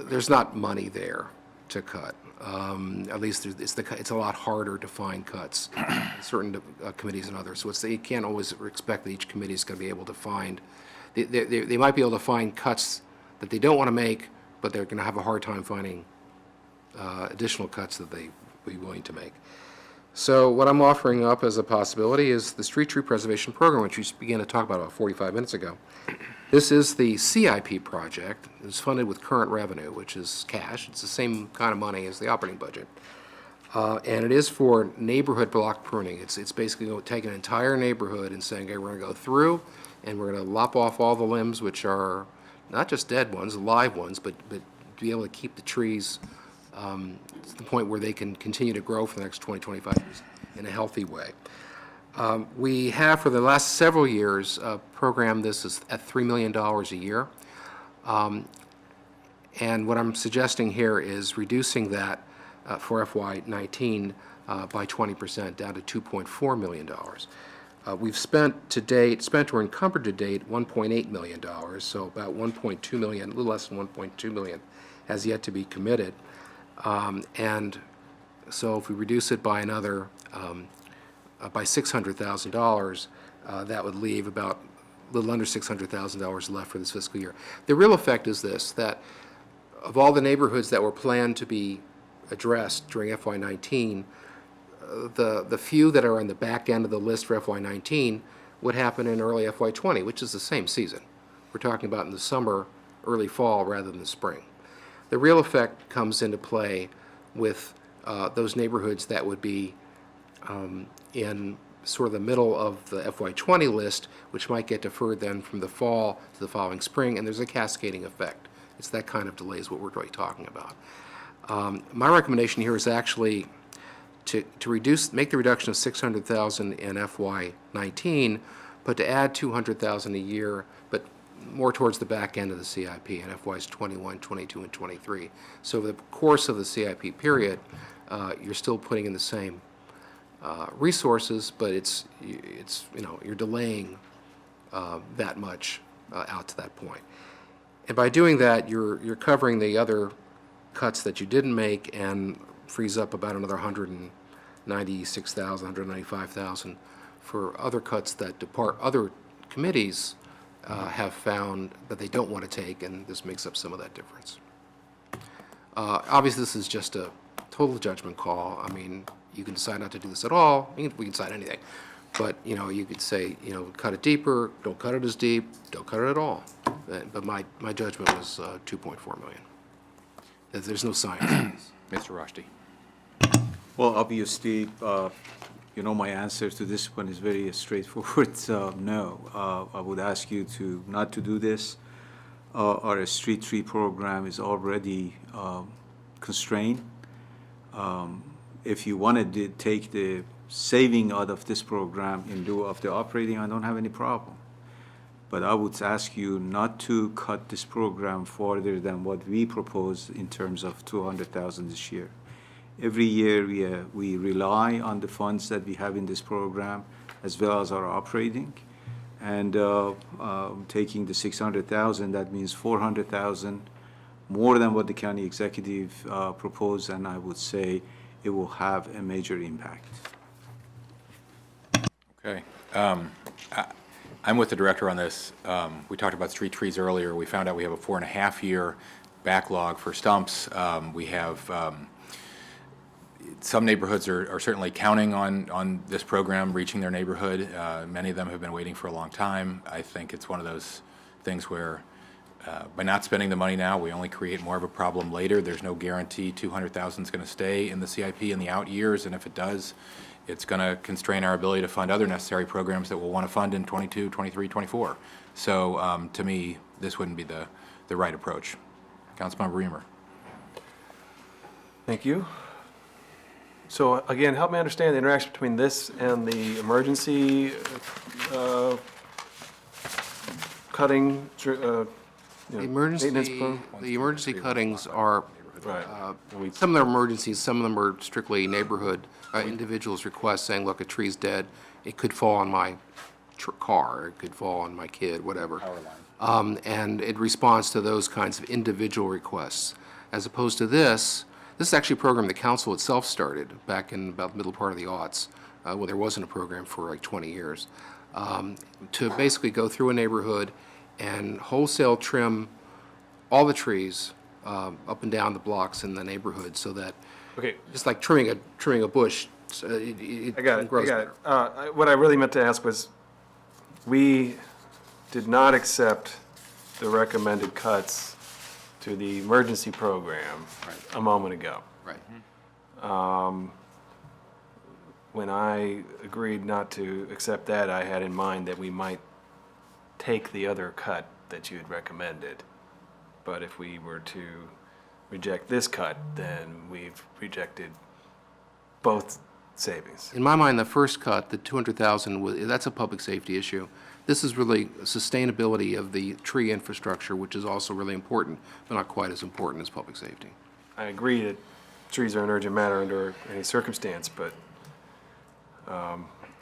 there's not money there to cut. At least it's a lot harder to find cuts in certain committees than others. So you can't always expect that each committee is going to be able to find, they might be able to find cuts that they don't want to make, but they're going to have a hard time finding additional cuts that they would be willing to make. So what I'm offering up as a possibility is the Street Tree Preservation Program, which we began to talk about 45 minutes ago. This is the CIP project. It's funded with current revenue, which is cash. It's the same kind of money as the operating budget. And it is for neighborhood block pruning. It's basically going to take an entire neighborhood and saying, okay, we're going to go through and we're going to lop off all the limbs, which are not just dead ones, live ones, but be able to keep the trees to the point where they can continue to grow for the next 20, 25 years in a healthy way. We have, for the last several years, programmed this at $3 million a year. And what I'm suggesting here is reducing that for FY19 by 20% down to $2.4 million. We've spent or encumbered to date $1.8 million, so about $1.2 million, a little less than $1.2 million has yet to be committed. And so if we reduce it by another, by $600,000, that would leave about a little under $600,000 left for this fiscal year. The real effect is this, that of all the neighborhoods that were planned to be addressed during FY19, the few that are on the back end of the list for FY19 would happen in early FY20, which is the same season. We're talking about in the summer, early fall, rather than the spring. The real effect comes into play with those neighborhoods that would be in sort of the middle of the FY20 list, which might get deferred then from the fall to the following spring, and there's a cascading effect. It's that kind of delay is what we're really talking about. My recommendation here is actually to make the reduction of $600,000 in FY19, but to add $200,000 a year, but more towards the back end of the CIP in FYs 21, 22, and 23. So over the course of the CIP period, you're still putting in the same resources, but you're delaying that much out to that point. And by doing that, you're covering the other cuts that you didn't make and frees up about another $196,000, $195,000 for other cuts that other committees have found that they don't want to take, and this makes up some of that difference. Obviously, this is just a total judgment call. I mean, you can decide not to do this at all. We can decide anything. But, you could say, cut it deeper, don't cut it as deep, don't cut it at all. But my judgment was $2.4 million. There's no science.
Mr. Rushdie.
Well, obviously, my answer to this one is very straightforward. No, I would ask you not to do this. Our street tree program is already constrained. If you wanted to take the saving out of this program in lieu of the operating, I don't have any problem. But I would ask you not to cut this program further than what we propose in terms of $200,000 this year. Every year we rely on the funds that we have in this program as well as our operating. And taking the $600,000, that means $400,000 more than what the county executive proposed, and I would say it will have a major impact.
Okay. I'm with the director on this. We talked about street trees earlier. We found out we have a 4.5-year backlog for stumps. We have, some neighborhoods are certainly counting on this program reaching their neighborhood. Many of them have been waiting for a long time. I think it's one of those things where by not spending the money now, we only create more of a problem later. There's no guarantee 200,000 is going to stay in the CIP in the out years, and if it does, it's going to constrain our ability to fund other necessary programs that we'll want to fund in 22, 23, 24. So to me, this wouldn't be the right approach. Councilmember Reamer.
Thank you. So again, help me understand the interaction between this and the emergency cutting,
The emergency, the emergency cuttings are, some of them are emergencies, some of them are strictly neighborhood, individuals' requests saying, look, a tree's dead, it could fall on my car, it could fall on my kid, whatever. And it responds to those kinds of individual requests. As opposed to this is actually a program the council itself started back in about the middle part of the aughts, when there wasn't a program for like 20 years, to basically go through a neighborhood and wholesale trim all the trees up and down the blocks in the neighborhood so that,
Okay.
just like trimming a bush, it
I got it,
grows
I got
better.
it. What I really meant to ask was, we did not accept the recommended cuts to the emergency program a moment ago.
Right.
When I agreed not to accept that, I had in mind that we might take the other cut that you had recommended. But if we were to reject this cut, then we've rejected both savings.
In my mind, the first cut, the 200,000, that's a public safety issue. This is really sustainability of the tree infrastructure, which is also really important, but not quite as important as public safety.
I agree that trees are an urgent matter under any circumstance, but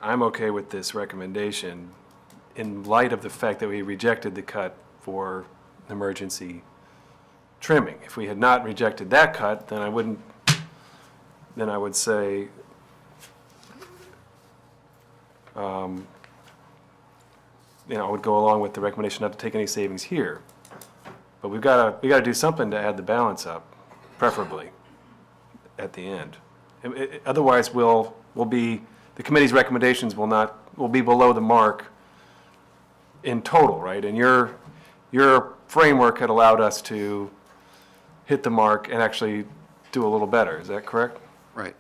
I'm okay with this recommendation in light of the fact that we rejected the cut for emergency trimming. If we had not rejected that cut, then I would say, I would go along with the recommendation not to take any savings here. But we gotta do something to add the balance up, preferably at the end. Otherwise, the committee's recommendations will be below the mark in total, right? And your framework had allowed us to hit the mark and actually do a little better. Is that correct?
Right.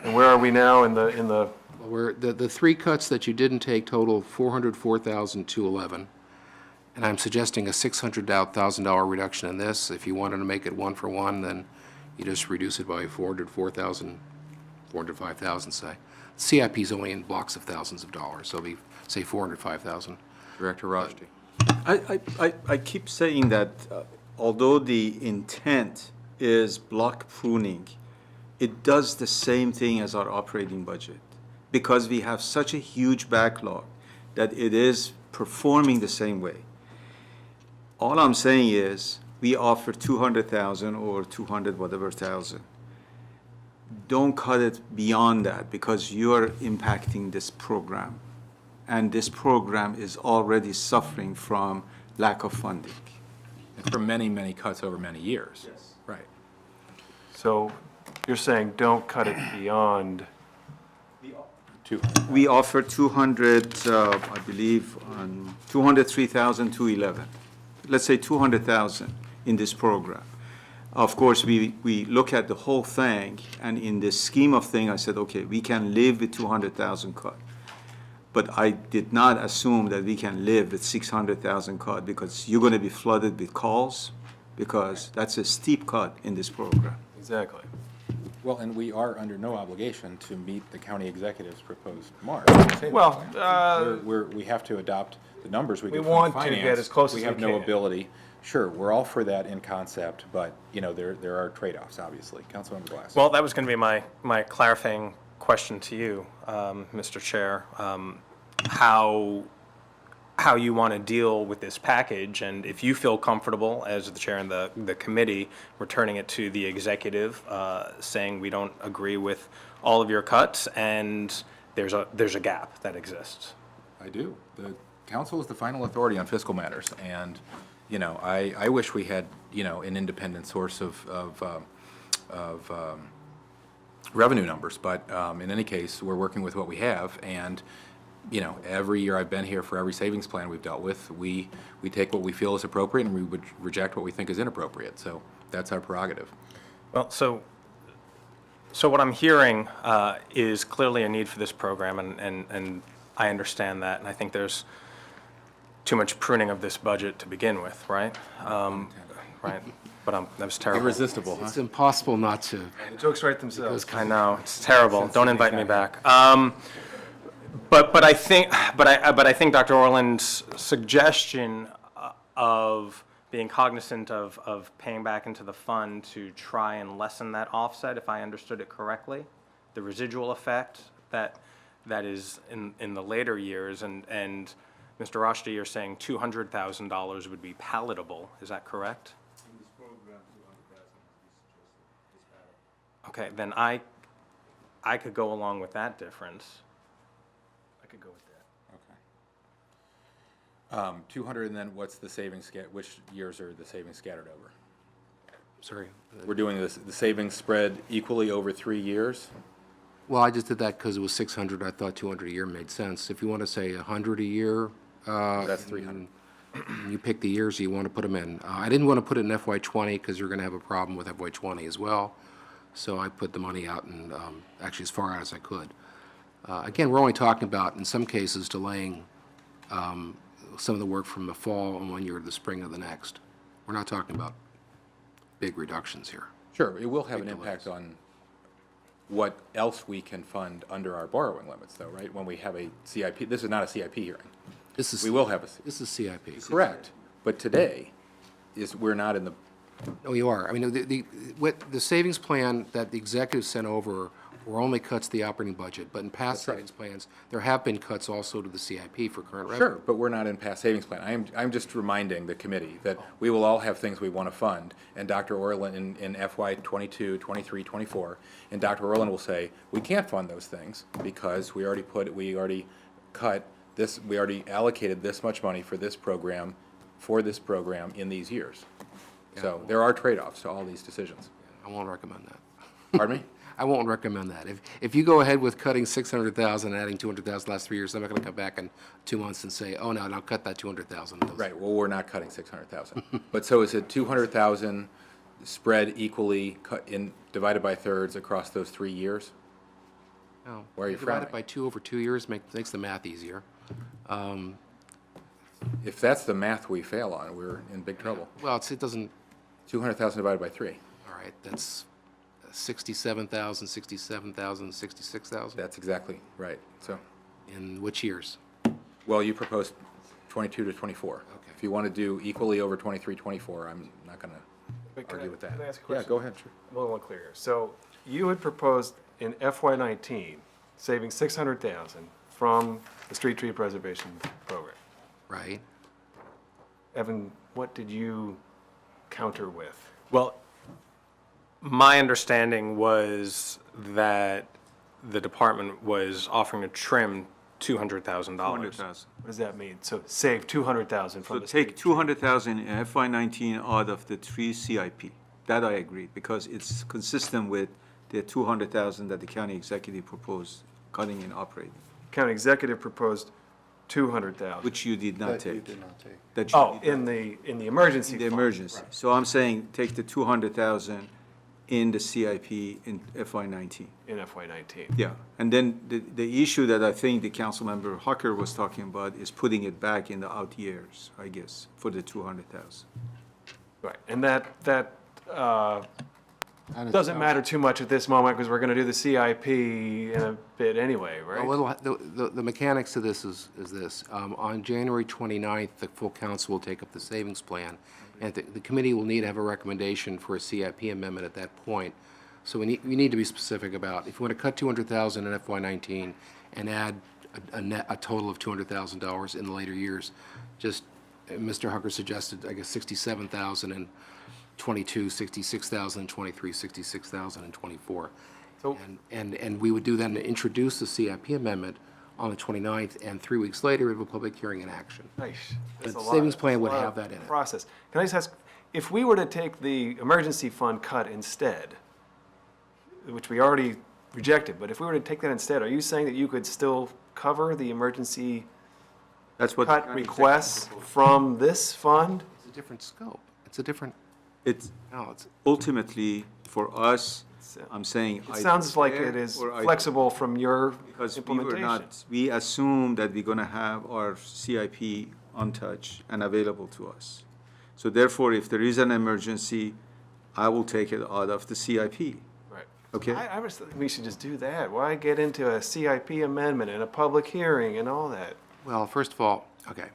And where are we now in the?
Well, the three cuts that you didn't take total $404,211, and I'm suggesting a $600,000 reduction in this. If you wanted to make it one for one, then you just reduce it by 404,000, 405,000, say. CIP is only in blocks of thousands of dollars, so it'll be, say, 405,000.
Director Rajdi.
I keep saying that although the intent is block pruning, it does the same thing as our operating budget, because we have such a huge backlog that it is performing the same way. All I'm saying is, we offer 200,000 or 200 whatever thousand. Don't cut it beyond that, because you're impacting this program. And this program is already suffering from lack of funding.
And for many, many cuts over many years. Yes. Right.
So you're saying don't cut it beyond.
We offer 200, I believe, on 203,211. Let's say 200,000 in this program. Of course, we look at the whole thing, and in the scheme of things, I said, okay, we can live with 200,000 cut. But I did not assume that we can live with 600,000 cut, because you're going to be flooded with calls, because that's a steep cut in this program.
Exactly.
Well, and we are under no obligation to meet the county executive's proposed mark.
Well,
we have to adopt the numbers we get from
want
finance.
to get as close as
we
we
have no
can.
ability. Sure, we're all for that in concept, but, there are trade-offs, obviously. Councilmember Glass.
Well, that was going to be my clarifying question to you, Mr. Chair. How you want to deal with this package, and if you feel comfortable as the chair and the committee returning it to the executive, saying we don't agree with all of your cuts and there's a gap that exists.
I do. council is the final authority on fiscal matters, and, you know, I wish we had, you know, an independent source of revenue numbers, but in any case, we're working with what we have, and, you know, every year I've been here, for every savings plan we've dealt with, we take what we feel is appropriate, and we would reject what we think is inappropriate, so that's our prerogative.
Well, so what I'm hearing is clearly a need for this program, and I understand that, and I think there's too much pruning of this budget to begin with, right? Right, but that was terrible.
Irresistible, huh?
It's impossible not to.
The jokes write themselves.
I know, it's terrible. Don't invite me back. But I think Dr. Orland's suggestion of being cognizant of paying back into the fund to try and lessen that offset, if I understood it correctly, the residual effect that is in the later years, and Mr. Rashdi, you're saying $200,000 would be palatable, is that correct? In this program, $200,000 is okay, then I could go along with that difference. I could go with that.
Okay. 200, and then what's the savings, which years are the savings scattered over?
Sorry.
We're doing the savings spread equally over 3 years?
Well, I just did that because it was 600. I thought 200 a year made sense. If you want to say 100 a year.
That's 300.
You pick the years you want to put them in. I didn't want to put it in FY20 because you're going to have a problem with FY20 as well. So I put the money out and actually as far out as I could. Again, we're only talking about, in some cases, delaying some of the work from the fall and 1 year to the spring of the next. We're not talking about big reductions here.
Sure, it will have an impact on what else we can fund under our borrowing limits, though, right? When we have a CIP, this is not a CIP hearing. We will have a.
This is CIP.
Correct, but today we're not in the.
No, you are. I mean, the savings plan that the executive sent over were only cuts to the operating budget, but in past savings plans, there have been cuts also to the CIP for current revenue.
Sure, but we're not in past savings plan. I'm just reminding the committee that we will all have things we want to fund, and Dr. Orland in FY 22, 23, 24, and Dr. Orland will say, we can't fund those things because we already cut this, we already allocated this much money for this program in these years. So there are trade-offs to all these decisions.
I won't recommend that.
Pardon me?
I won't recommend that. If you go ahead with cutting 600,000 and adding 200,000 last 3 years, I'm not going to come back in 2 months and say, oh, no, cut that 200,000.
Right, well, we're not cutting 600,000. But so is it 200,000 spread equally divided by thirds across those 3 years?
No.
Why are you
Divide
frowning?
it by 2 over 2 years makes the math easier.
If that's the math we fail on, we're in big trouble.
Well, it doesn't,
200,000 divided by 3.
all right, that's 67,000, 67,000, 66,000.
That's exactly right. So,
In which years?
well, you proposed 22 to 24.
Okay.
If you want to do equally over 23, 24, I'm not going to argue with that.
Can I ask a
Yeah,
question?
go ahead. Sure.
I'm a little unclear here. So you had proposed in FY19, saving 600,000 from the street tree preservation program.
Right.
Evan, what did you counter with?
Well, my understanding was that the department was offering to trim $200,000.
200,000.
What does that mean? So save 200,000 from
So
the
take
street tree.
200,000 in FY19 out of the 3 CIP. That I agree, because it's consistent with the 200,000 that the county executive proposed cutting in operating,
County executive proposed 200,000.
which you did not
That you
take.
did not take.
That you
Oh,
did
in
not
the emergency
take. The
fund.
emergency. So I'm saying, take the 200,000 in the CIP in FY19.
In FY19.
Yeah, and then the issue that I think the council member Hucker was talking about is putting it back in the out years, I guess, for the 200,000.
Right, and that doesn't matter too much at this moment because we're going to do the CIP in a bit anyway, right?
Well, the mechanics to this is this. On January 29th, the full council will take up the savings plan, and the committee will need to have a recommendation for a CIP amendment at that point. So we need to be specific about, if you want to cut 200,000 in FY19 and add a total of $200,000 in the later years, just, Mr. Hucker suggested, I guess, 67,000 and 22, 66,000, 23, 66,000, and 24.
So-
And we would do then to introduce the CIP amendment on the 29th, and 3 weeks later, we have a public hearing and action.
Nice. That's
The
a lot.
savings plan
That's a
would
lot
have
of
that in it.
Process. Can I just ask, if we were to take the emergency fund cut instead, which we already rejected, but if we were to take that instead, are you saying that you could still cover the emergency
That's what.
cut requests from this fund?
It's a different scope. It's a different,
It's
no, it's,
ultimately, for us,
It's,
I'm saying.
It
I
sounds like
declare
it is
or I-
flexible from your
Because we were
implementation.
not, we assume that we're gonna have our CIP untouched and available to us. So therefore, if there is an emergency, I will take it out of the CIP.
Right.
Okay.
I was thinking we should just do that. Why get into a CIP amendment and a public hearing and all that?
well, first of all, okay,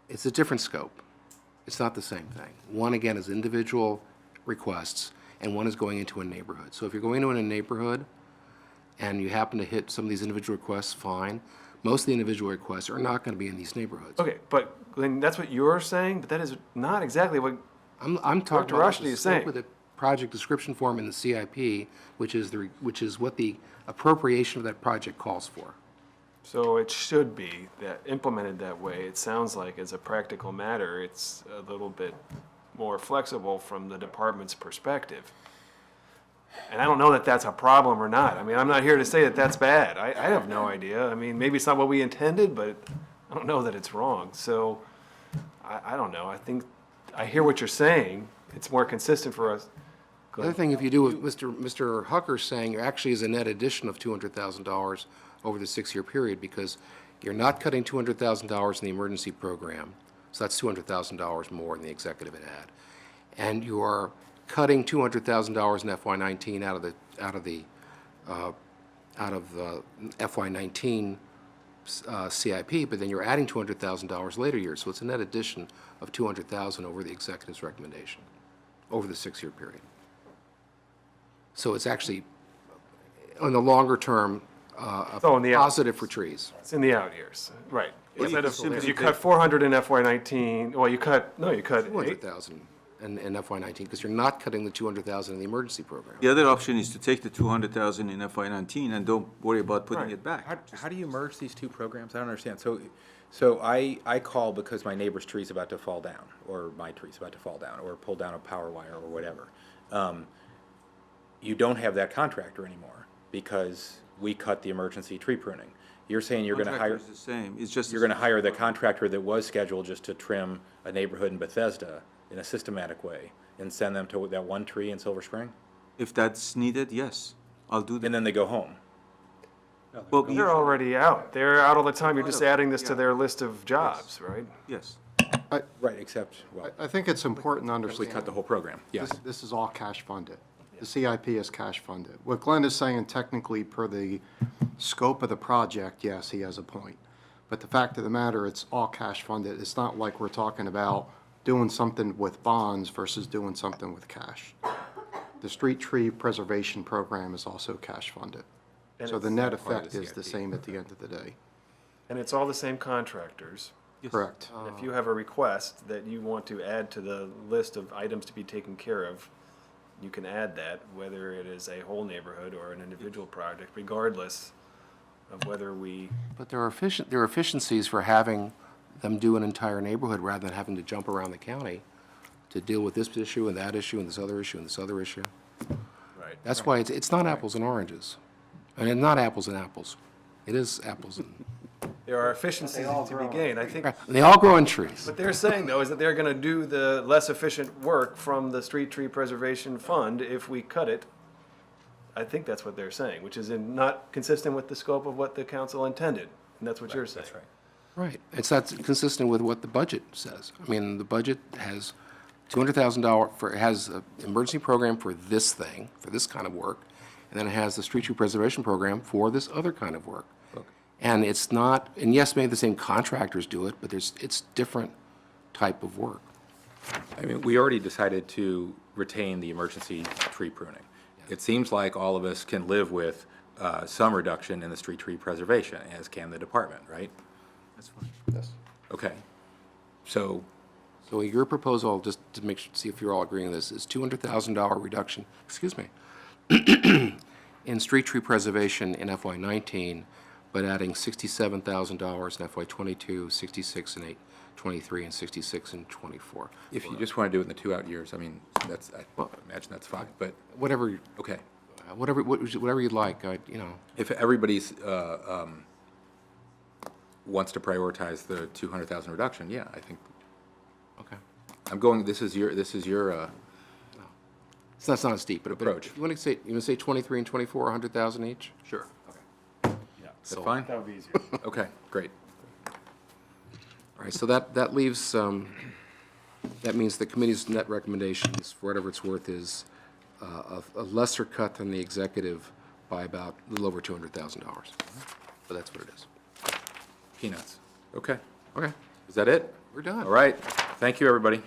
it's a different scope. It's not the same thing. One, again, is individual requests, and one is going into a neighborhood. So if you're going into a neighborhood and you happen to hit some of these individual requests, fine. Most of the individual requests are not going to be in these neighborhoods.
Okay, but then that's what you're saying, but that is not exactly what,
I'm talking
Dr.
about
Rushdie
the
is
scope
saying.
of the project description form in the CIP, which is what the appropriation of that project calls for.
so it should be that implemented that way. It sounds like as a practical matter, it's a little bit more flexible from the department's perspective. And I don't know that that's a problem or not. I mean, I'm not here to say that that's bad. I have no idea. I mean, maybe it's not what we intended, but I don't know that it's wrong. So I don't know. I think, I hear what you're saying. It's more consistent for us.
The other thing, if you do what Mr. Hucker's saying, actually is a net addition of $200,000 over the 6-year period, because you're not cutting $200,000 in the emergency program, so that's $200,000 more than the executive had had. And you are cutting $200,000 in FY19 out of the FY19 CIP, but then you're adding $200,000 later years, so it's a net addition of $200,000 over the executive's recommendation, over the 6-year period. So it's actually, on the longer term,
So in the out-
positive for trees.
It's in the out years, right.
Well, you
Instead
can
of,
simply
you
take-
cut 400 in FY19, well, you cut
200,000 in FY19, because you're not cutting the 200,000 in the emergency program.
The other option is to take the 200,000 in FY19 and don't worry about putting
Right.
it back.
How do you merge these two programs? I don't understand. So I call because my neighbor's tree's about to fall down, or my tree's about to fall down, or pull down a power wire or whatever. You don't have that contractor anymore because we cut the emergency tree pruning. You're saying you're gonna hire,
Contractor is the same, it's just.
you're gonna hire the contractor that was scheduled just to trim a neighborhood in Bethesda in a systematic way and send them to that one tree in Silver Spring?
If that's needed, yes, I'll do that.
And then they go home?
Well,
They're already out. They're out all the time. You're just adding this to their list of jobs, right?
Yes.
Right, except, well,
I think it's important to
we
understand.
cut the whole program, yes.
This is all cash funded. The CIP is cash funded. What Glenn is saying, technically, per the scope of the project, yes, he has a point. But the fact of the matter, it's all cash funded. It's not like we're talking about doing something with bonds versus doing something with cash. The street tree preservation program is also cash funded.
And
So the
it's
net
part of the
effect is the
CIP.
same at the end of the day.
And it's all the same contractors.
Correct.
And if you have a request that you want to add to the list of items to be taken care of, you can add that, whether it is a whole neighborhood or an individual project, regardless of whether we,
But there are efficiencies for having them do an entire neighborhood rather than having to jump around the county to deal with this issue and that issue and this other issue and this other issue.
right.
That's why it's not apples and oranges. And it's not apples and apples. It is apples and,
There are efficiencies to be gained. I think
and they all grow in trees.
what they're saying, though, is that they're gonna do the less efficient work from the Street Tree Preservation Fund if we cut it. I think that's what they're saying, which is not consistent with the scope of what the council intended, and that's what you're saying.
That's right.
Right. It's not consistent with what the budget says. I mean, the budget has $200,000 has an emergency program for this thing, for this kind of work, and then it has the street tree preservation program for this other kind of work. And it's not, and yes, maybe the same contractors do it, but it's different type of work.
I mean, we already decided to retain the emergency tree pruning. It seems like all of us can live with some reduction in the street tree preservation, as can the department, right?
That's fine.
Yes.
Okay. So,
So your proposal, just to see if you're all agreeing with this, is $200,000 reduction, excuse me, in street tree preservation in FY19, but adding $67,000 in FY '22, 66 in '23, and 66 in '24.
If you just want to do it in the 2 out years, I mean, that's, I imagine that's fine, but,
Whatever,
okay.
whatever you'd like, you know.
If everybody's, wants to prioritize the 200,000 reduction, yeah, I think,
Okay.
I'm going, this is your,
So that's not steep, but
Approach.
If you want to say 23 and 24, 100,000 each?
sure, okay. Is that fine?
That would be easier.
Okay, great.
All right, so that leaves, that means the committee's net recommendations, for whatever it's worth, is a lesser cut than the executive by about a little over $200,000. But that's what it is.
Peanuts. Okay.
Okay,
Is that it?
we're done.
All right. Thank you, everybody.